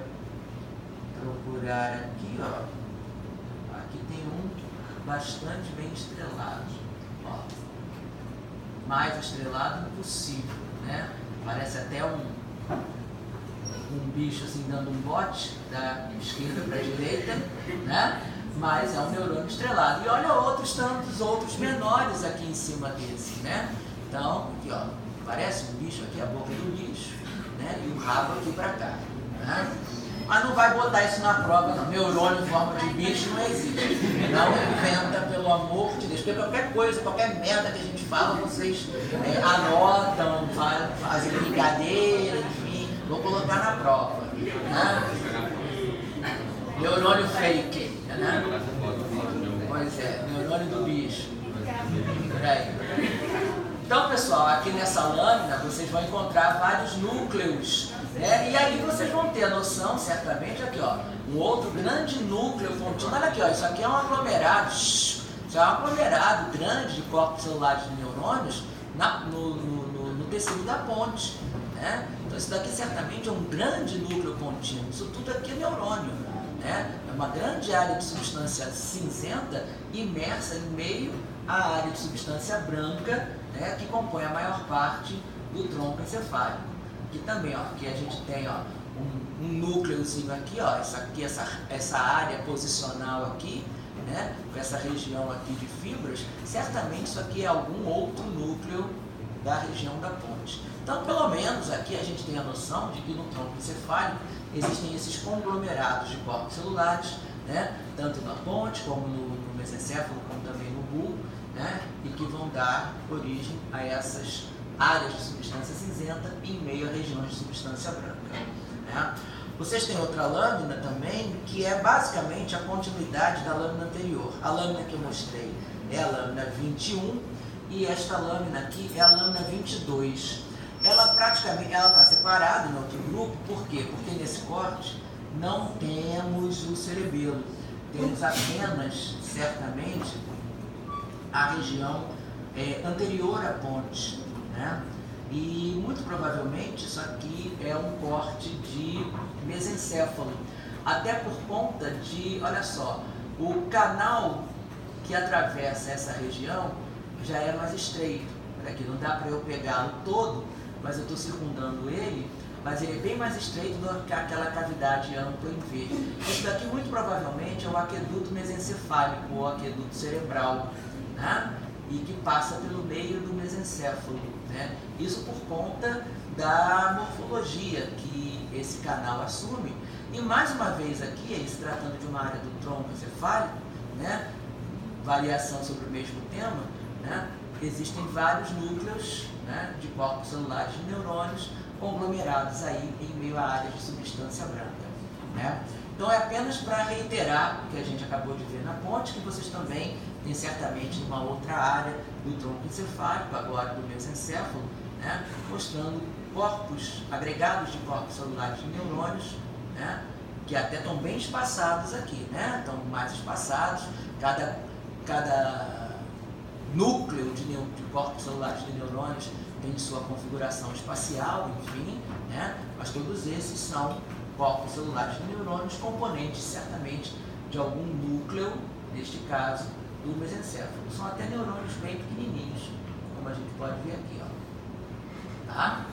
procurar aqui, ó. aqui tem um bastante bem estrelado. Ó, mais estrelado impossível, né? Parece até um bicho assim dando um bote da esquerda para a direita, né? Mas é um neurônio estrelado. E olha tantos outros menores aqui em cima desse, né? Então, aqui ó, parece um bicho aqui, a boca do bicho, né? E o rabo aqui para cá, né? Mas não vai botar isso na prova, não. Neurônio em forma de bicho não existe. Não inventa, pelo amor de Deus. Porque qualquer coisa, qualquer merda que a gente fala, vocês anotam, fazem brincadeira, enfim. Vou colocar na prova, né? Neurônio fake, né? Pois é, neurônio do bicho. Por aí. Então, pessoal, aqui nessa lâmina vocês vão encontrar vários núcleos, né? E aí vocês vão ter a noção, certamente, aqui ó, um outro grande núcleo contínuo. Olha aqui, ó, isso aqui é um aglomerado, isso é um aglomerado grande de corpos celulares de neurônios no tecido da ponte, né? Então isso daqui certamente é um grande núcleo contínuo, isso tudo aqui é neurônio, né? É uma grande área de substância cinzenta imersa em meio à área de substância branca, né, que compõe a maior parte do tronco encefálico. Aqui também, ó, aqui a gente tem ó, um núcleozinho aqui, ó, essa área posicional aqui, né, com essa região aqui de fibras, certamente isso aqui é algum outro núcleo da região da ponte. Então, pelo menos aqui a gente tem a noção de que no tronco encefálico existem esses conglomerados de corpos celulares, né, tanto na ponte como no mesencéfalo, como também no bulbo, né, e que vão dar origem a essas áreas de substância cinzenta em meio a regiões de substância branca, né. Vocês têm outra lâmina também, que é basicamente a continuidade da lâmina anterior. A lâmina que eu mostrei é a lâmina 21 e esta lâmina aqui é a lâmina 22. Ela está separada em outro grupo, por quê? Porque nesse corte não temos o cerebelo, temos apenas, certamente, a região anterior à ponte, né? E muito provavelmente isso aqui é um corte de mesencéfalo, até por conta de, olha só, o canal que atravessa essa região já é mais estreito. Olha aqui, não dá para eu pegá-lo todo, mas eu estou circundando ele, mas ele é bem mais estreito do que aquela cavidade ampla em V. Isso daqui muito provavelmente é o aqueduto mesencefálico ou aqueduto cerebral, né? E que passa pelo meio do mesencéfalo, né? Isso por conta da morfologia que esse canal assume. E mais uma vez aqui, se tratando de uma área do tronco encefálico, né? Variação sobre o mesmo tema, né? Existem vários núcleos, né, de corpos celulares de neurônios conglomerados aí em meio à área de substância branca, né? Então é apenas para reiterar o que a gente acabou de ver na ponte, que vocês também têm certamente numa outra área do tronco encefálico, agora do mesencéfalo, né, mostrando corpos, agregados de corpos celulares de neurônios, né, que até estão bem espaçados aqui, né? Estão mais espaçados, cada núcleo de corpos celulares de neurônios tem sua configuração espacial, enfim, né? Mas todos esses são corpos celulares de neurônios, componentes certamente de algum núcleo, neste caso, do mesencéfalo. São até neurônios bem pequenininhos, como a gente pode ver aqui, ó. Tá?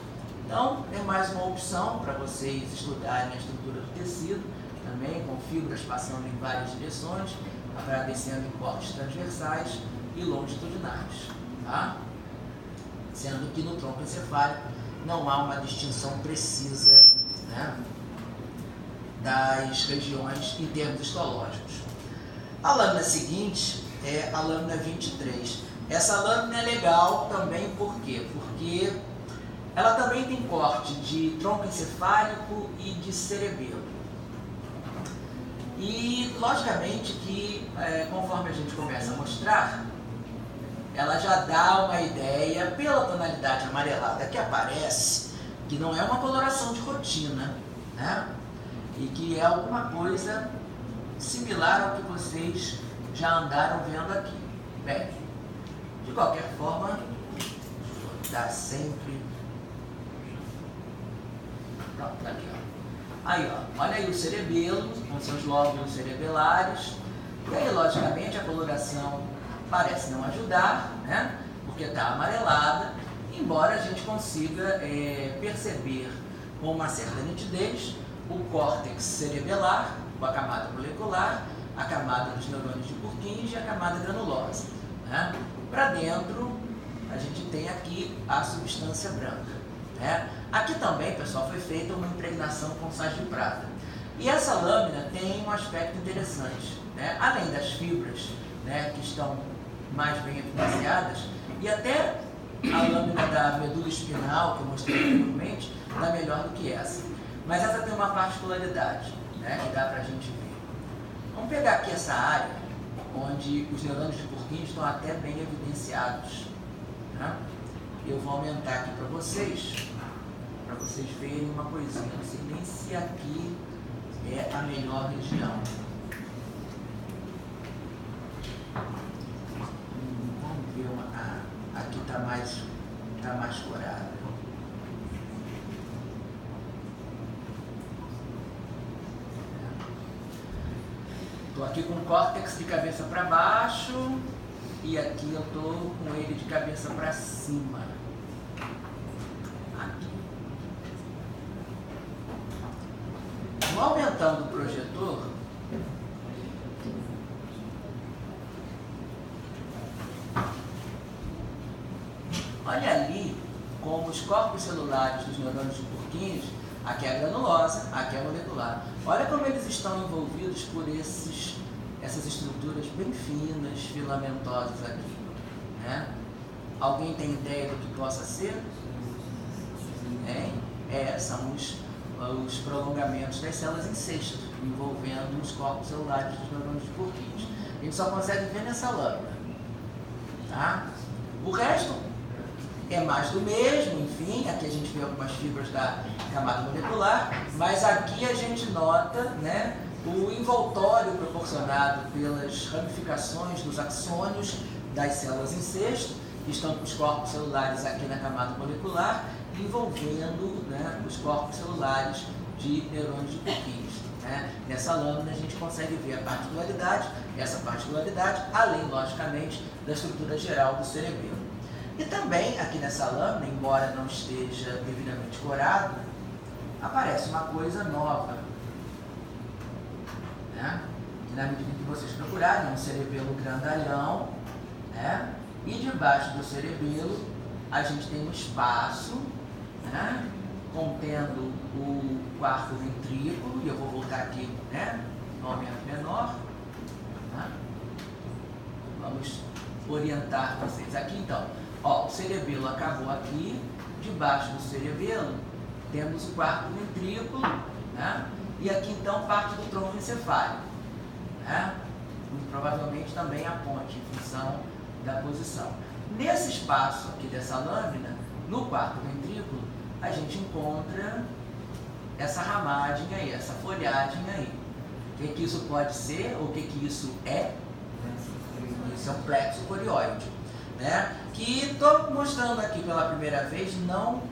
Então, é mais uma opção para vocês estudarem a estrutura do tecido, também com fibras passando em várias direções, atravessando em cortes transversais e longitudinais, tá? Sendo que no tronco encefálico não há uma distinção precisa, né, das regiões em termos histológicos. A lâmina seguinte é a lâmina 23. Essa lâmina é legal também, por quê? Porque ela também tem corte de tronco encefálico e de cerebelo. E, logicamente, que conforme a gente começa a mostrar, ela já dá uma ideia, pela tonalidade amarelada que aparece, que não é uma coloração de rotina, né? E que é alguma coisa similar ao que vocês já andaram vendo aqui. Bem, de qualquer forma, dá sempre... Pronto, tá aqui, ó. Aí, ó, olha aí o cerebelo, com seus lóbulos cerebelares, E aí, logicamente, a coloração parece não ajudar, né? Porque está amarelada, embora a gente consiga perceber com uma certa nitidez o córtex cerebelar, com a camada molecular, a camada dos neurônios de Purkinje e a camada granulosa. Né? Para dentro, a gente tem aqui a substância branca. Né? Aqui também, pessoal, foi feita uma impregnação com sais de prata. E essa lâmina tem um aspecto interessante. Né? Além das fibras, né, que estão mais bem evidenciadas, e até a lâmina da medula espinal, que eu mostrei anteriormente, está melhor do que essa. Mas essa tem uma particularidade, né, que dá para a gente ver. Vamos pegar aqui essa área, onde os neurônios de Purkinje estão até bem evidenciados. Né? Eu vou aumentar aqui para vocês verem uma coisinha. Não sei nem se aqui é a melhor região. Vamos ver aqui está mais corada. Estou aqui com o córtex de cabeça para baixo e aqui eu estou com ele de cabeça para cima. Aqui. Vou aumentando o projetor. Olha ali como os corpos celulares dos neurônios de Purkinje, aqui é a granulosa, aqui é a molecular. Olha como eles estão envolvidos por essas estruturas bem finas, filamentosas aqui. Né? Alguém tem ideia do que possa ser? São os prolongamentos das células em cesto, envolvendo os corpos celulares dos neurônios de Purkinje. A gente só consegue ver nessa lâmina. Tá? O resto é mais do mesmo, enfim, aqui a gente vê algumas fibras da camada molecular, mas aqui a gente nota, né, o envoltório proporcionado pelas ramificações dos axônios das células em cesto, que estão com os corpos celulares aqui na camada molecular, envolvendo, né, os corpos celulares de neurônios de Purkinje. Né? Nessa lâmina a gente consegue ver a particularidade, essa particularidade, além, logicamente, da estrutura geral do cerebelo. E também aqui nessa lâmina, embora não esteja devidamente corado, aparece uma coisa nova. Né? Que na medida que vocês procurarem, é um cerebelo grandalhão, né? E debaixo do cerebelo a gente tem um espaço, né, contendo o quarto ventrículo, e eu vou voltar aqui, né, no aumento menor. Tá? Vamos orientar vocês aqui então. Ó, o cerebelo acabou aqui, debaixo do cerebelo temos o quarto ventrículo, né? E aqui então parte do tronco encefálico, né? Muito provavelmente também a ponte em função da posição. Nesse espaço aqui dessa lâmina, no quarto ventrículo, a gente encontra essa ramagem aí, essa folhagem aí. O que isso pode ser, ou o que isso é? Isso é um plexo corióide. Né? Que estou mostrando aqui pela primeira vez, não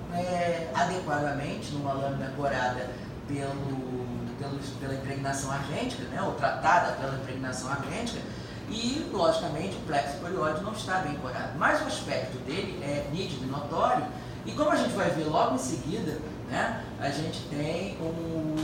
adequadamente, numa lâmina corada pela impregnação argêntica, né? Ou tratada pela impregnação argêntica, e, logicamente, o plexo corióide não está bem corado. Mas o aspecto dele é nítido e notório, e como a gente vai ver logo em seguida, né, a gente tem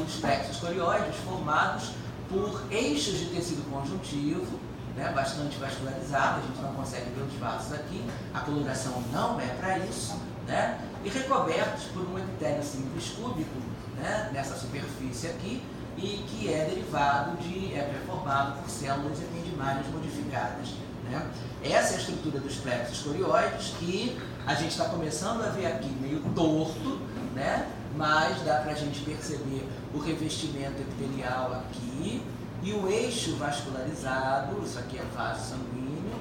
os plexos corióides formados por eixos de tecido conjuntivo, né, bastante vascularizado, a gente não consegue ver os vasos aqui, a coloração não é para isso, né, e recobertos por um epitélio simples cúbico, né, nessa superfície aqui, e que é derivado pré-formado por células ependimárias modificadas. Né. Essa é a estrutura dos plexos corióides, que a gente está começando a ver aqui meio torto, né, mas dá para a gente perceber o revestimento epitelial aqui, e o eixo vascularizado, isso aqui é vaso sanguíneo,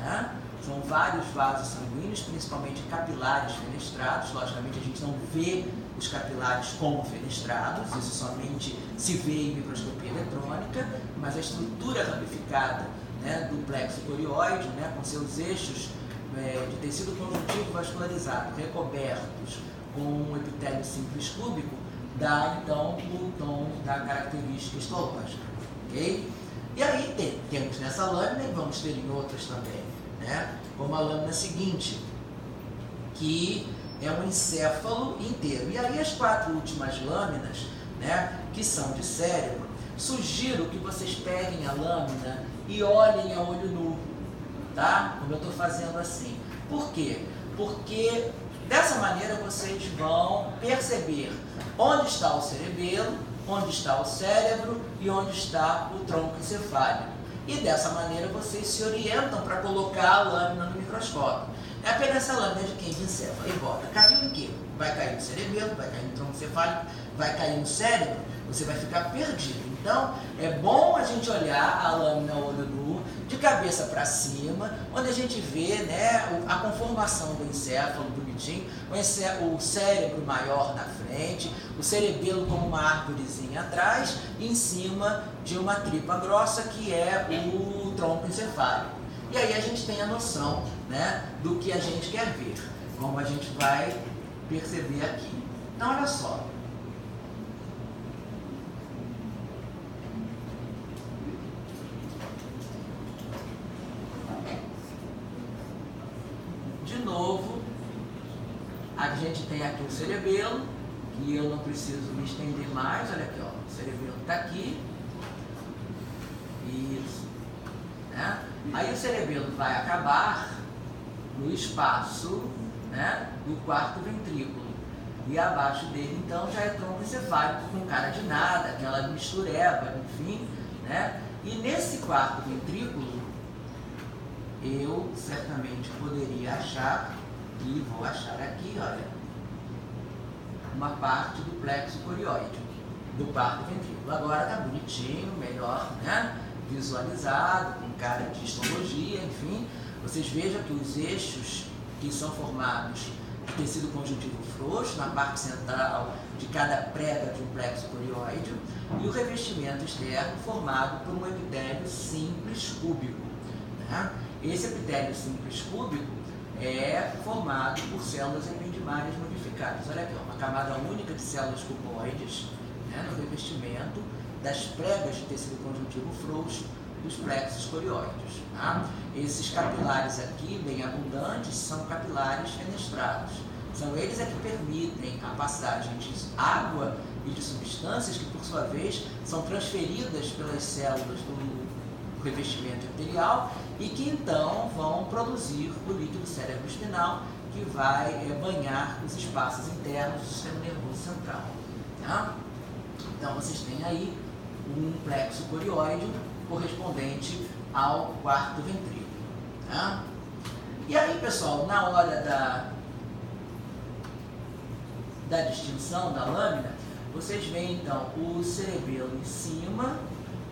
né? São vários vasos sanguíneos, principalmente capilares fenestrados. Logicamente a gente não vê os capilares como fenestrados, isso somente se vê em microscopia eletrônica, mas a estrutura ramificada, né, do plexo corióide, né, com seus eixos de tecido conjuntivo vascularizado, recobertos com um epitélio simples cúbico, dá então o tom da característica histológica. Okay? E aí temos nessa lâmina e vamos ter em outras também, né? Como a lâmina seguinte, que é um encéfalo inteiro. E aí as 4 últimas lâminas, né, que são de cérebro, sugiro que vocês peguem a lâmina e olhem a olho nu, tá? Como eu estou fazendo assim. Por quê? Porque dessa maneira vocês vão perceber onde está o cerebelo, onde está o cérebro e onde está o tronco encefálico. E dessa maneira vocês se orientam para colocar a lâmina no microscópio. É apenas essa lâmina de quem de encéfalo. E bota, caiu em quê? Vai cair no cerebelo, vai cair no tronco encefálico, vai cair no cérebro, você vai ficar perdido. Então, é bom a gente olhar a lâmina a olho nu, de cabeça para cima, onde a gente vê, né, a conformação do encéfalo bonitinho, o cérebro maior na frente, o cerebelo como uma árvorezinha atrás, e em cima de uma tripa grossa que é o tronco encefálico. E aí a gente tem a noção, né, do que a gente quer ver, como a gente vai perceber aqui. Então, olha só. De novo, a gente tem aqui o cerebelo, que eu não preciso me estender mais. Olha aqui, ó, o cerebelo está aqui. Isso. Né? Aí o cerebelo vai acabar no espaço, né, do quarto ventrículo. E abaixo dele, então, já é tronco encefálico com cara de nada, aquela mistureba, enfim. Né? E nesse quarto ventrículo, eu certamente poderia achar, e vou achar aqui, olha, uma parte do plexo corioide, do quarto ventrículo. Agora está bonitinho, melhor, né, visualizado, com cara de histologia, enfim. Vocês vejam que os eixos que são formados de tecido conjuntivo frouxo na parte central de cada prega de um plexo corioide e o revestimento externo formado por um epitélio simples cúbico. Né? Esse epitélio simples cúbico é formado por células ependimárias modificadas. Olha aqui, uma camada única de células cuboides, né, no revestimento das pregas de tecido conjuntivo frouxo dos plexos corioides. Tá? Esses capilares aqui, bem abundantes, são capilares fenestrados. São eles que permitem a passagem de água e de substâncias que, por sua vez, são transferidas pelas células do revestimento epitelial e que então vão produzir o líquido cerebroespinal que vai banhar os espaços internos do sistema nervoso central. Tá? Então vocês têm aí um plexo corioide correspondente ao quarto ventrículo. Tá? E aí, pessoal, na hora da distinção da lâmina, vocês veem então o cerebelo em cima,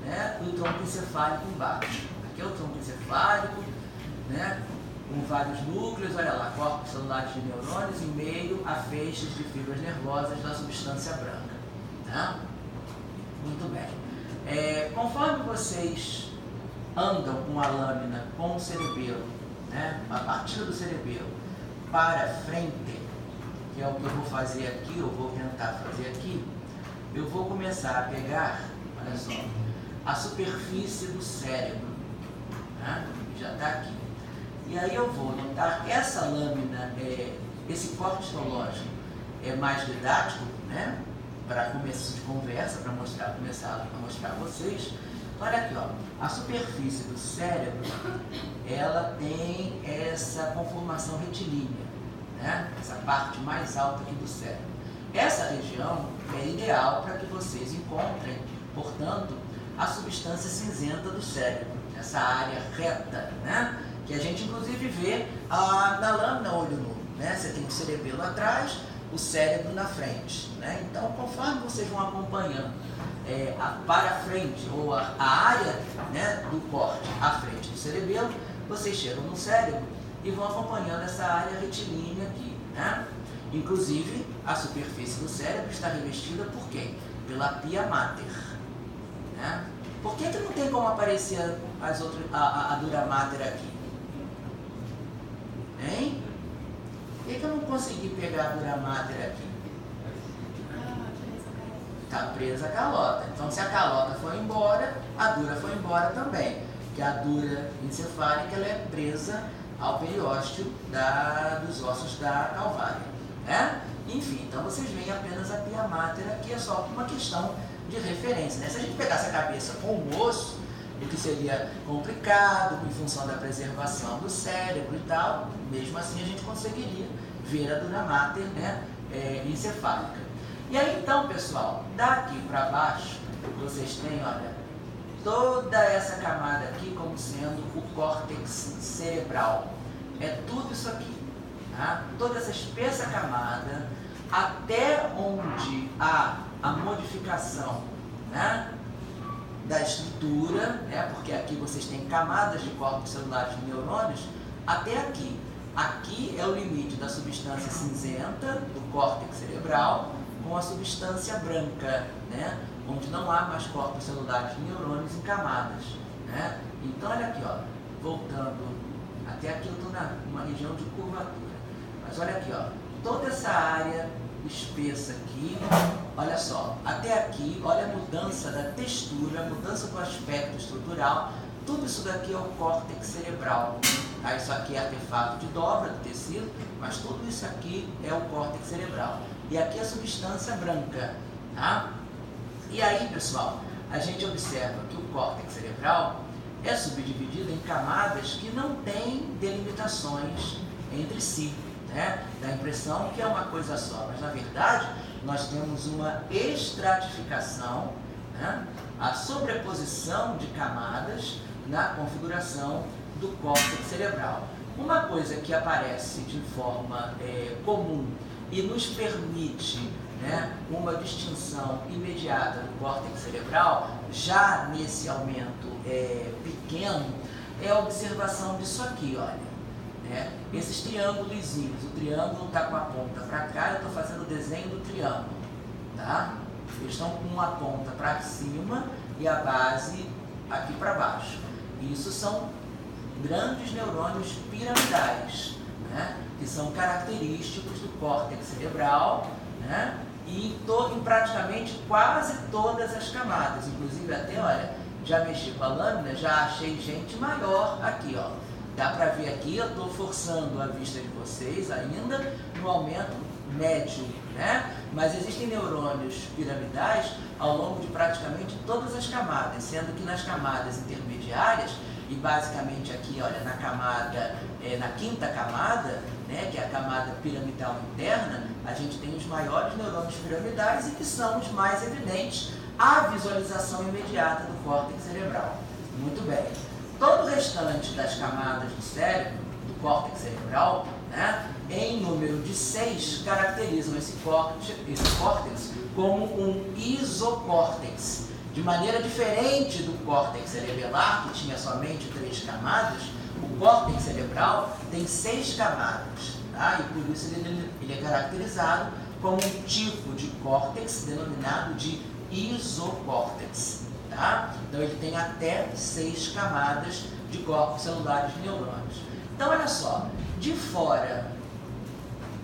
né, e o tronco encefálico embaixo. Aqui é o tronco encefálico, né, com vários núcleos, olha lá, corpos celulares de neurônios, e meio a feixes de fibras nervosas da substância branca. Tá? Muito bem. Conforme vocês andam com a lâmina, com o cerebelo, né, a partir do cerebelo para frente, que é o que eu vou fazer aqui, eu vou tentar fazer aqui, eu vou começar a pegar, olha só, a superfície do cérebro, né, que já está aqui. E aí eu vou notar que essa lâmina, esse corte histológico é mais didático, né, para começo de conversa, para começar a mostrar a vocês. Olha aqui, ó, a superfície do cérebro, ela tem essa conformação retilínea, né, essa parte mais alta aqui do cérebro. Essa região é ideal para que vocês encontrem, portanto, a substância cinzenta do cérebro, essa área reta, né, que a gente inclusive vê na lâmina olho nu, né? Você tem o cerebelo atrás, o cérebro na frente, né? Então, conforme vocês vão acompanhando para frente, ou a área, né, do corte à frente do cerebelo, vocês chegam no cérebro e vão acompanhando essa área retilínea aqui, né? Inclusive, a superfície do cérebro está revestida por quem? Pela pia mater, né? Por que não tem como aparecer a dura mater aqui? Hein? Por que eu não consegui pegar a dura mater aqui? Está presa a calota. Então, se a calota foi embora, a dura foi embora também. Porque a dura encefálica ela é presa ao periósteo dos ossos da calvária. Né? Enfim, então vocês veem apenas a pia mater aqui, é só uma questão de referência. Né? Se a gente pegasse a cabeça com o osso, o que seria complicado em função da preservação do cérebro e tal, mesmo assim a gente conseguiria ver a dura mater, né, encefálica. E aí então, pessoal, daqui para baixo, vocês têm, olha, toda essa camada aqui como sendo o córtex cerebral. É tudo isso aqui, tá? Toda essa espessa camada, até onde há a modificação, né, da estrutura, né, porque aqui vocês têm camadas de corpos celulares de neurônios, até aqui. Aqui é o limite da substância cinzenta do córtex cerebral com a substância branca, né, onde não há mais corpos celulares de neurônios em camadas. Né? Então, olha aqui, ó, voltando, até aqui eu estou numa região de curvatura. Mas olha aqui, ó, toda essa área espessa aqui, olha só, até aqui, olha a mudança da textura, a mudança do aspecto estrutural, tudo isso daqui é o córtex cerebral. Tá? Isso aqui é artefato de dobra do tecido, mas tudo isso aqui é o córtex cerebral. E aqui a substância branca. Tá? E aí, pessoal, a gente observa que o córtex cerebral é subdividido em camadas que não têm delimitações entre si. Né? Dá a impressão que é uma coisa só, mas na verdade nós temos uma estratificação, né? A sobreposição de camadas na configuração do córtex cerebral. Uma coisa que aparece de forma comum e nos permite, né, uma distinção imediata do córtex cerebral, já nesse aumento pequeno, é a observação disso aqui, olha. Né? Esses triângulozinhos, o triângulo está com a ponta para cá, eu estou fazendo o desenho do triângulo. Tá? Eles estão com uma ponta para cima e a base aqui para baixo. Isso são grandes neurônios piramidais, né? Que são característicos do córtex cerebral, né? E em praticamente quase todas as camadas, inclusive até, olha, já mexi com a lâmina, já achei gente maior aqui, ó. Dá para ver aqui, eu estou forçando a vista de vocês ainda no aumento médio, né? Mas existem neurônios piramidais ao longo de praticamente todas as camadas, sendo que nas camadas intermediárias, e basicamente aqui, olha, na camada, na quinta camada, né, que é a camada piramidal interna, a gente tem os maiores neurônios piramidais e que são os mais evidentes à visualização imediata do córtex cerebral. Muito bem. Todo o restante das camadas do cérebro, do córtex cerebral, né, em número de 6, caracterizam esse córtex como um isocórtex. De maneira diferente do córtex cerebelar, que tinha somente 3 camadas, o córtex cerebral tem 6 camadas. Tá? E por isso ele é caracterizado como um tipo de córtex denominado de isocórtex. Tá? Então ele tem até 6 camadas de corpos celulares de neurônios. Então olha só, de fora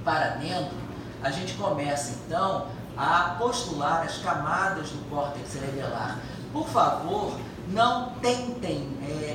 para dentro, a gente começa então a postular as camadas do córtex cerebelar. Por favor, não tentem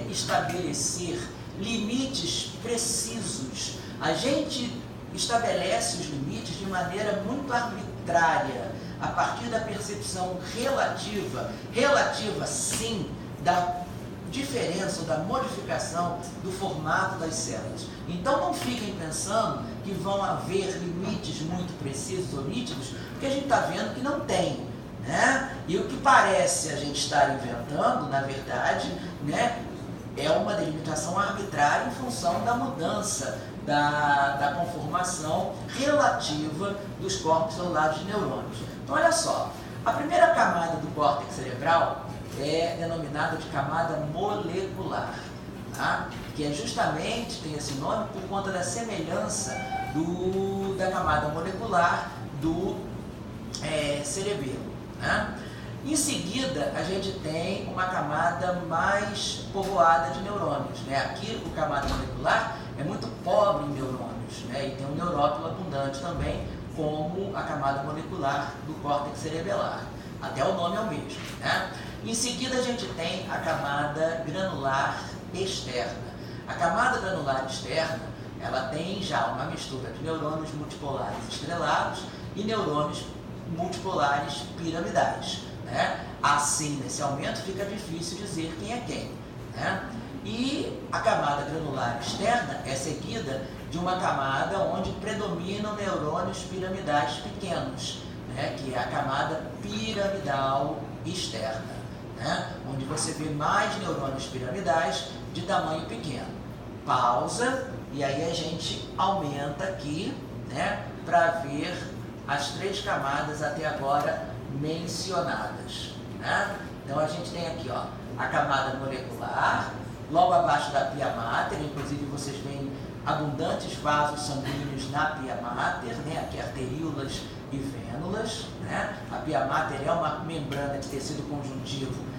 estabelecer limites precisos. A gente estabelece os limites de maneira muito arbitrária, a partir da percepção relativa sim, da diferença ou da modificação do formato das células. Então não fiquem pensando que vão haver limites muito precisos ou nítidos, porque a gente está vendo que não tem. Né? E o que parece a gente estar inventando, na verdade, né, é uma delimitação arbitrária em função da mudança da conformação relativa dos corpos celulares de neurônios. Então olha só, a primeira camada do córtex cerebral é denominada de camada molecular, tá? Que é justamente, tem esse nome por conta da semelhança da camada molecular do cerebelo. Né? Em seguida, a gente tem uma camada mais povoada de neurônios. Né? Aqui, o camada molecular é muito pobre em neurônios, né? E tem um neurópilo abundante também, como a camada molecular do córtex cerebelar. até o nome é o mesmo, né? Em seguida a gente tem a camada granular externa. A camada granular externa, ela tem já uma mistura de neurônios multipolares estrelados e neurônios multipolares piramidais, né? Assim, nesse aumento, fica difícil dizer quem é quem, né? E a camada granular externa é seguida de uma camada onde predominam neurônios piramidais pequenos, né? Que é a camada piramidal externa, né? Onde você vê mais neurônios piramidais de tamanho pequeno. Pausa, e aí a gente aumenta aqui, né? Para ver as 3 camadas até agora mencionadas, né? Então a gente tem aqui, ó, a camada molecular, logo abaixo da pia mater, inclusive vocês veem abundantes vasos sanguíneos na pia mater, né? Aqui arteríolas e vênulas, né? A pia mater é uma membrana de tecido conjuntivo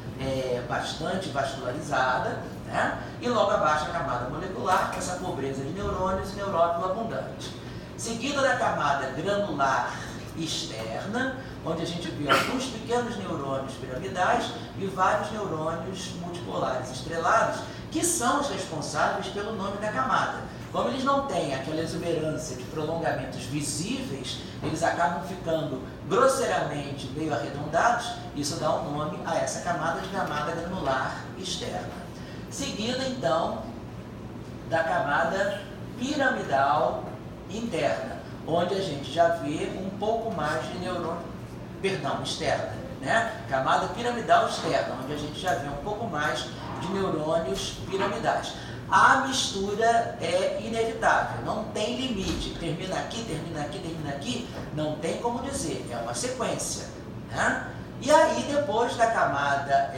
bastante vascularizada, né? E logo abaixo a camada molecular, com essa pobreza de neurônios e neurófilo abundante. Seguida da camada granular externa, onde a gente vê alguns pequenos neurônios piramidais e vários neurônios multipolares estrelados, que são os responsáveis pelo nome da camada. Como eles não têm aquela exuberância de prolongamentos visíveis, eles acabam ficando grosseiramente meio arredondados, isso dá um nome a essa camada de camada granular externa. Seguida, então, da camada piramidal interna, onde a gente já vê um pouco mais de externa, né? Camada piramidal externa, onde a gente já vê um pouco mais de neurônios piramidais. A mistura é inevitável, não tem limite, termina aqui, termina aqui, termina aqui, não tem como dizer, é uma sequência, né? E aí, depois da camada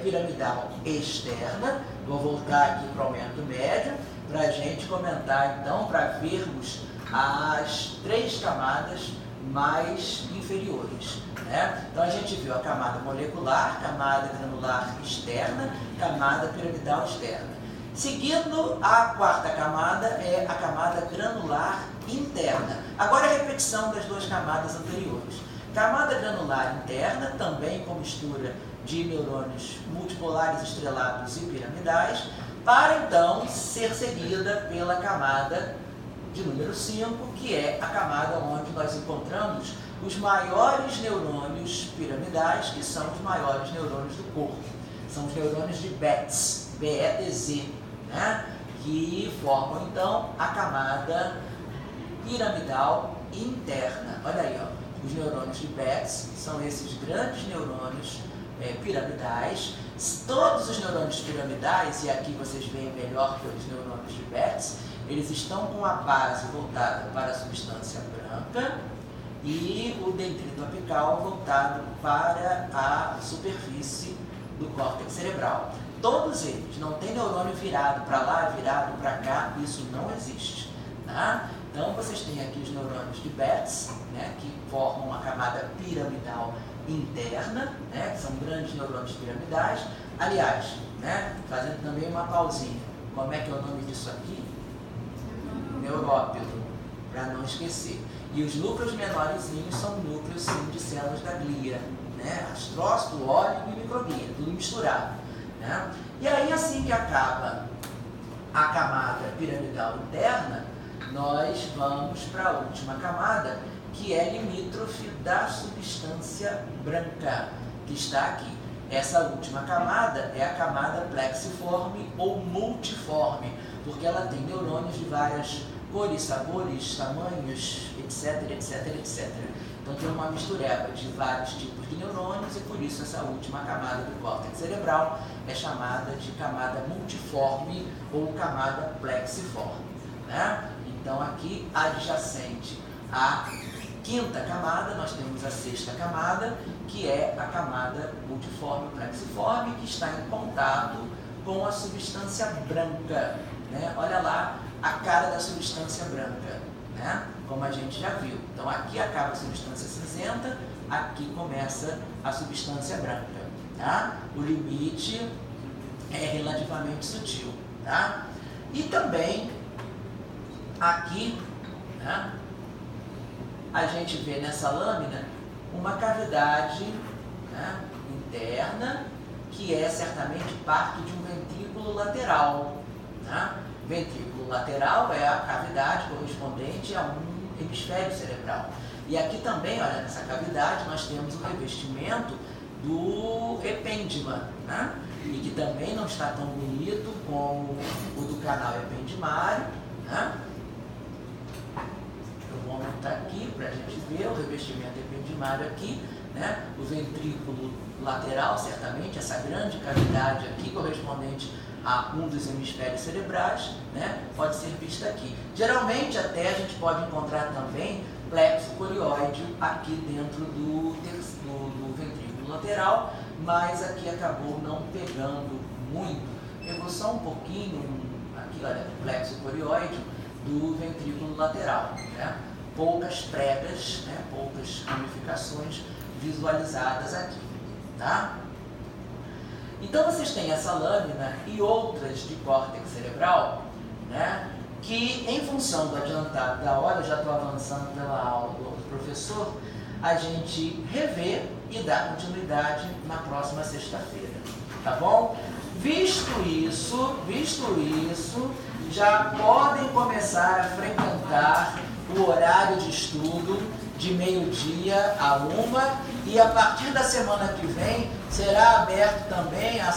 piramidal externa, vou voltar aqui para o aumento médio, para a gente comentar então, para vermos as 3 camadas mais inferiores, né? Então a gente viu a camada molecular, camada granular externa, camada piramidal externa. Seguindo, a 4ª camada é a camada granular interna. Agora a repetição das 2 camadas anteriores. Camada granular interna, também com mistura de neurônios multipolares estrelados e piramidais, para então ser seguida pela camada de número 5, que é a camada onde nós encontramos os maiores neurônios piramidais, que são os maiores neurônios do corpo. São os neurônios de Betz, B-E-T-Z, né? Que formam então a camada piramidal interna. Olha aí, ó. Os neurônios de Betz são esses grandes neurônios piramidais. Todos os neurônios piramidais, e aqui vocês veem melhor que os neurônios de Betz, eles estão com a base voltada para a substância branca e o dendrito apical voltado para a superfície do córtex cerebral. Todos eles, não tem neurônio virado para lá, virado para cá, isso não existe, tá? Então vocês têm aqui os neurônios de Betz, né, que formam a camada piramidal interna, né, que são grandes neurônios piramidais. Aliás, né, fazendo também uma pausinha, como é que é o nome disso aqui? Neurópilo, para não esquecer. E os núcleos menorzinhos são núcleos sim, de células da glia, né, astrócito, óligo e microglia, tudo misturado, né? E aí, assim que acaba a camada piramidal interna, nós vamos para a última camada, que é limítrofe da substância branca, que está aqui. Essa última camada é a camada plexiforme ou multiforme, porque ela tem neurônios de várias cores, sabores, tamanhos, etc, etc, etc. Então tem uma mistureba de vários tipos de neurônios e por isso essa última camada do córtex cerebral é chamada de camada multiforme ou camada plexiforme, né? Então aqui adjacente à 5ª camada, nós temos a 6ª camada, que é a camada multiforme plexiforme, que está em contato com a substância branca, né? Olha lá a cara da substância branca, né? Como a gente já viu. Então aqui acaba a substância cinzenta, aqui começa a substância branca, tá? O limite é relativamente sutil, tá? E também aqui, né, a gente vê nessa lâmina uma cavidade, né, interna, que é certamente parte de um ventrículo lateral. Né? Ventrículo lateral é a cavidade correspondente a um hemisfério cerebral. E aqui também, olha, nessa cavidade nós temos o revestimento do epêndima, né? E que também não está tão bonito como o do canal ependimário. Né? Eu vou aumentar aqui para a gente ver o revestimento ependimário aqui, né? O ventrículo lateral, certamente, essa grande cavidade aqui correspondente a um dos hemisférios cerebrais, né? Pode ser vista aqui. Geralmente até a gente pode encontrar também plexo corioide aqui dentro do ventrículo lateral, mas aqui acabou não pegando muito. Pegou só um pouquinho, aqui olha, plexo corioide do ventrículo lateral, né? Poucas pregas, né? Poucas ramificações visualizadas aqui, tá? Então vocês têm essa lâmina e outras de córtex cerebral, né? Que em função do adiantado da hora, eu já estou avançando pela aula do professor, a gente revê e dá continuidade na próxima sexta-feira, tá bom? Visto isso, já podem começar a frequentar o horário de estudo de meio-dia a 1h, e a partir da semana que vem será aberto também a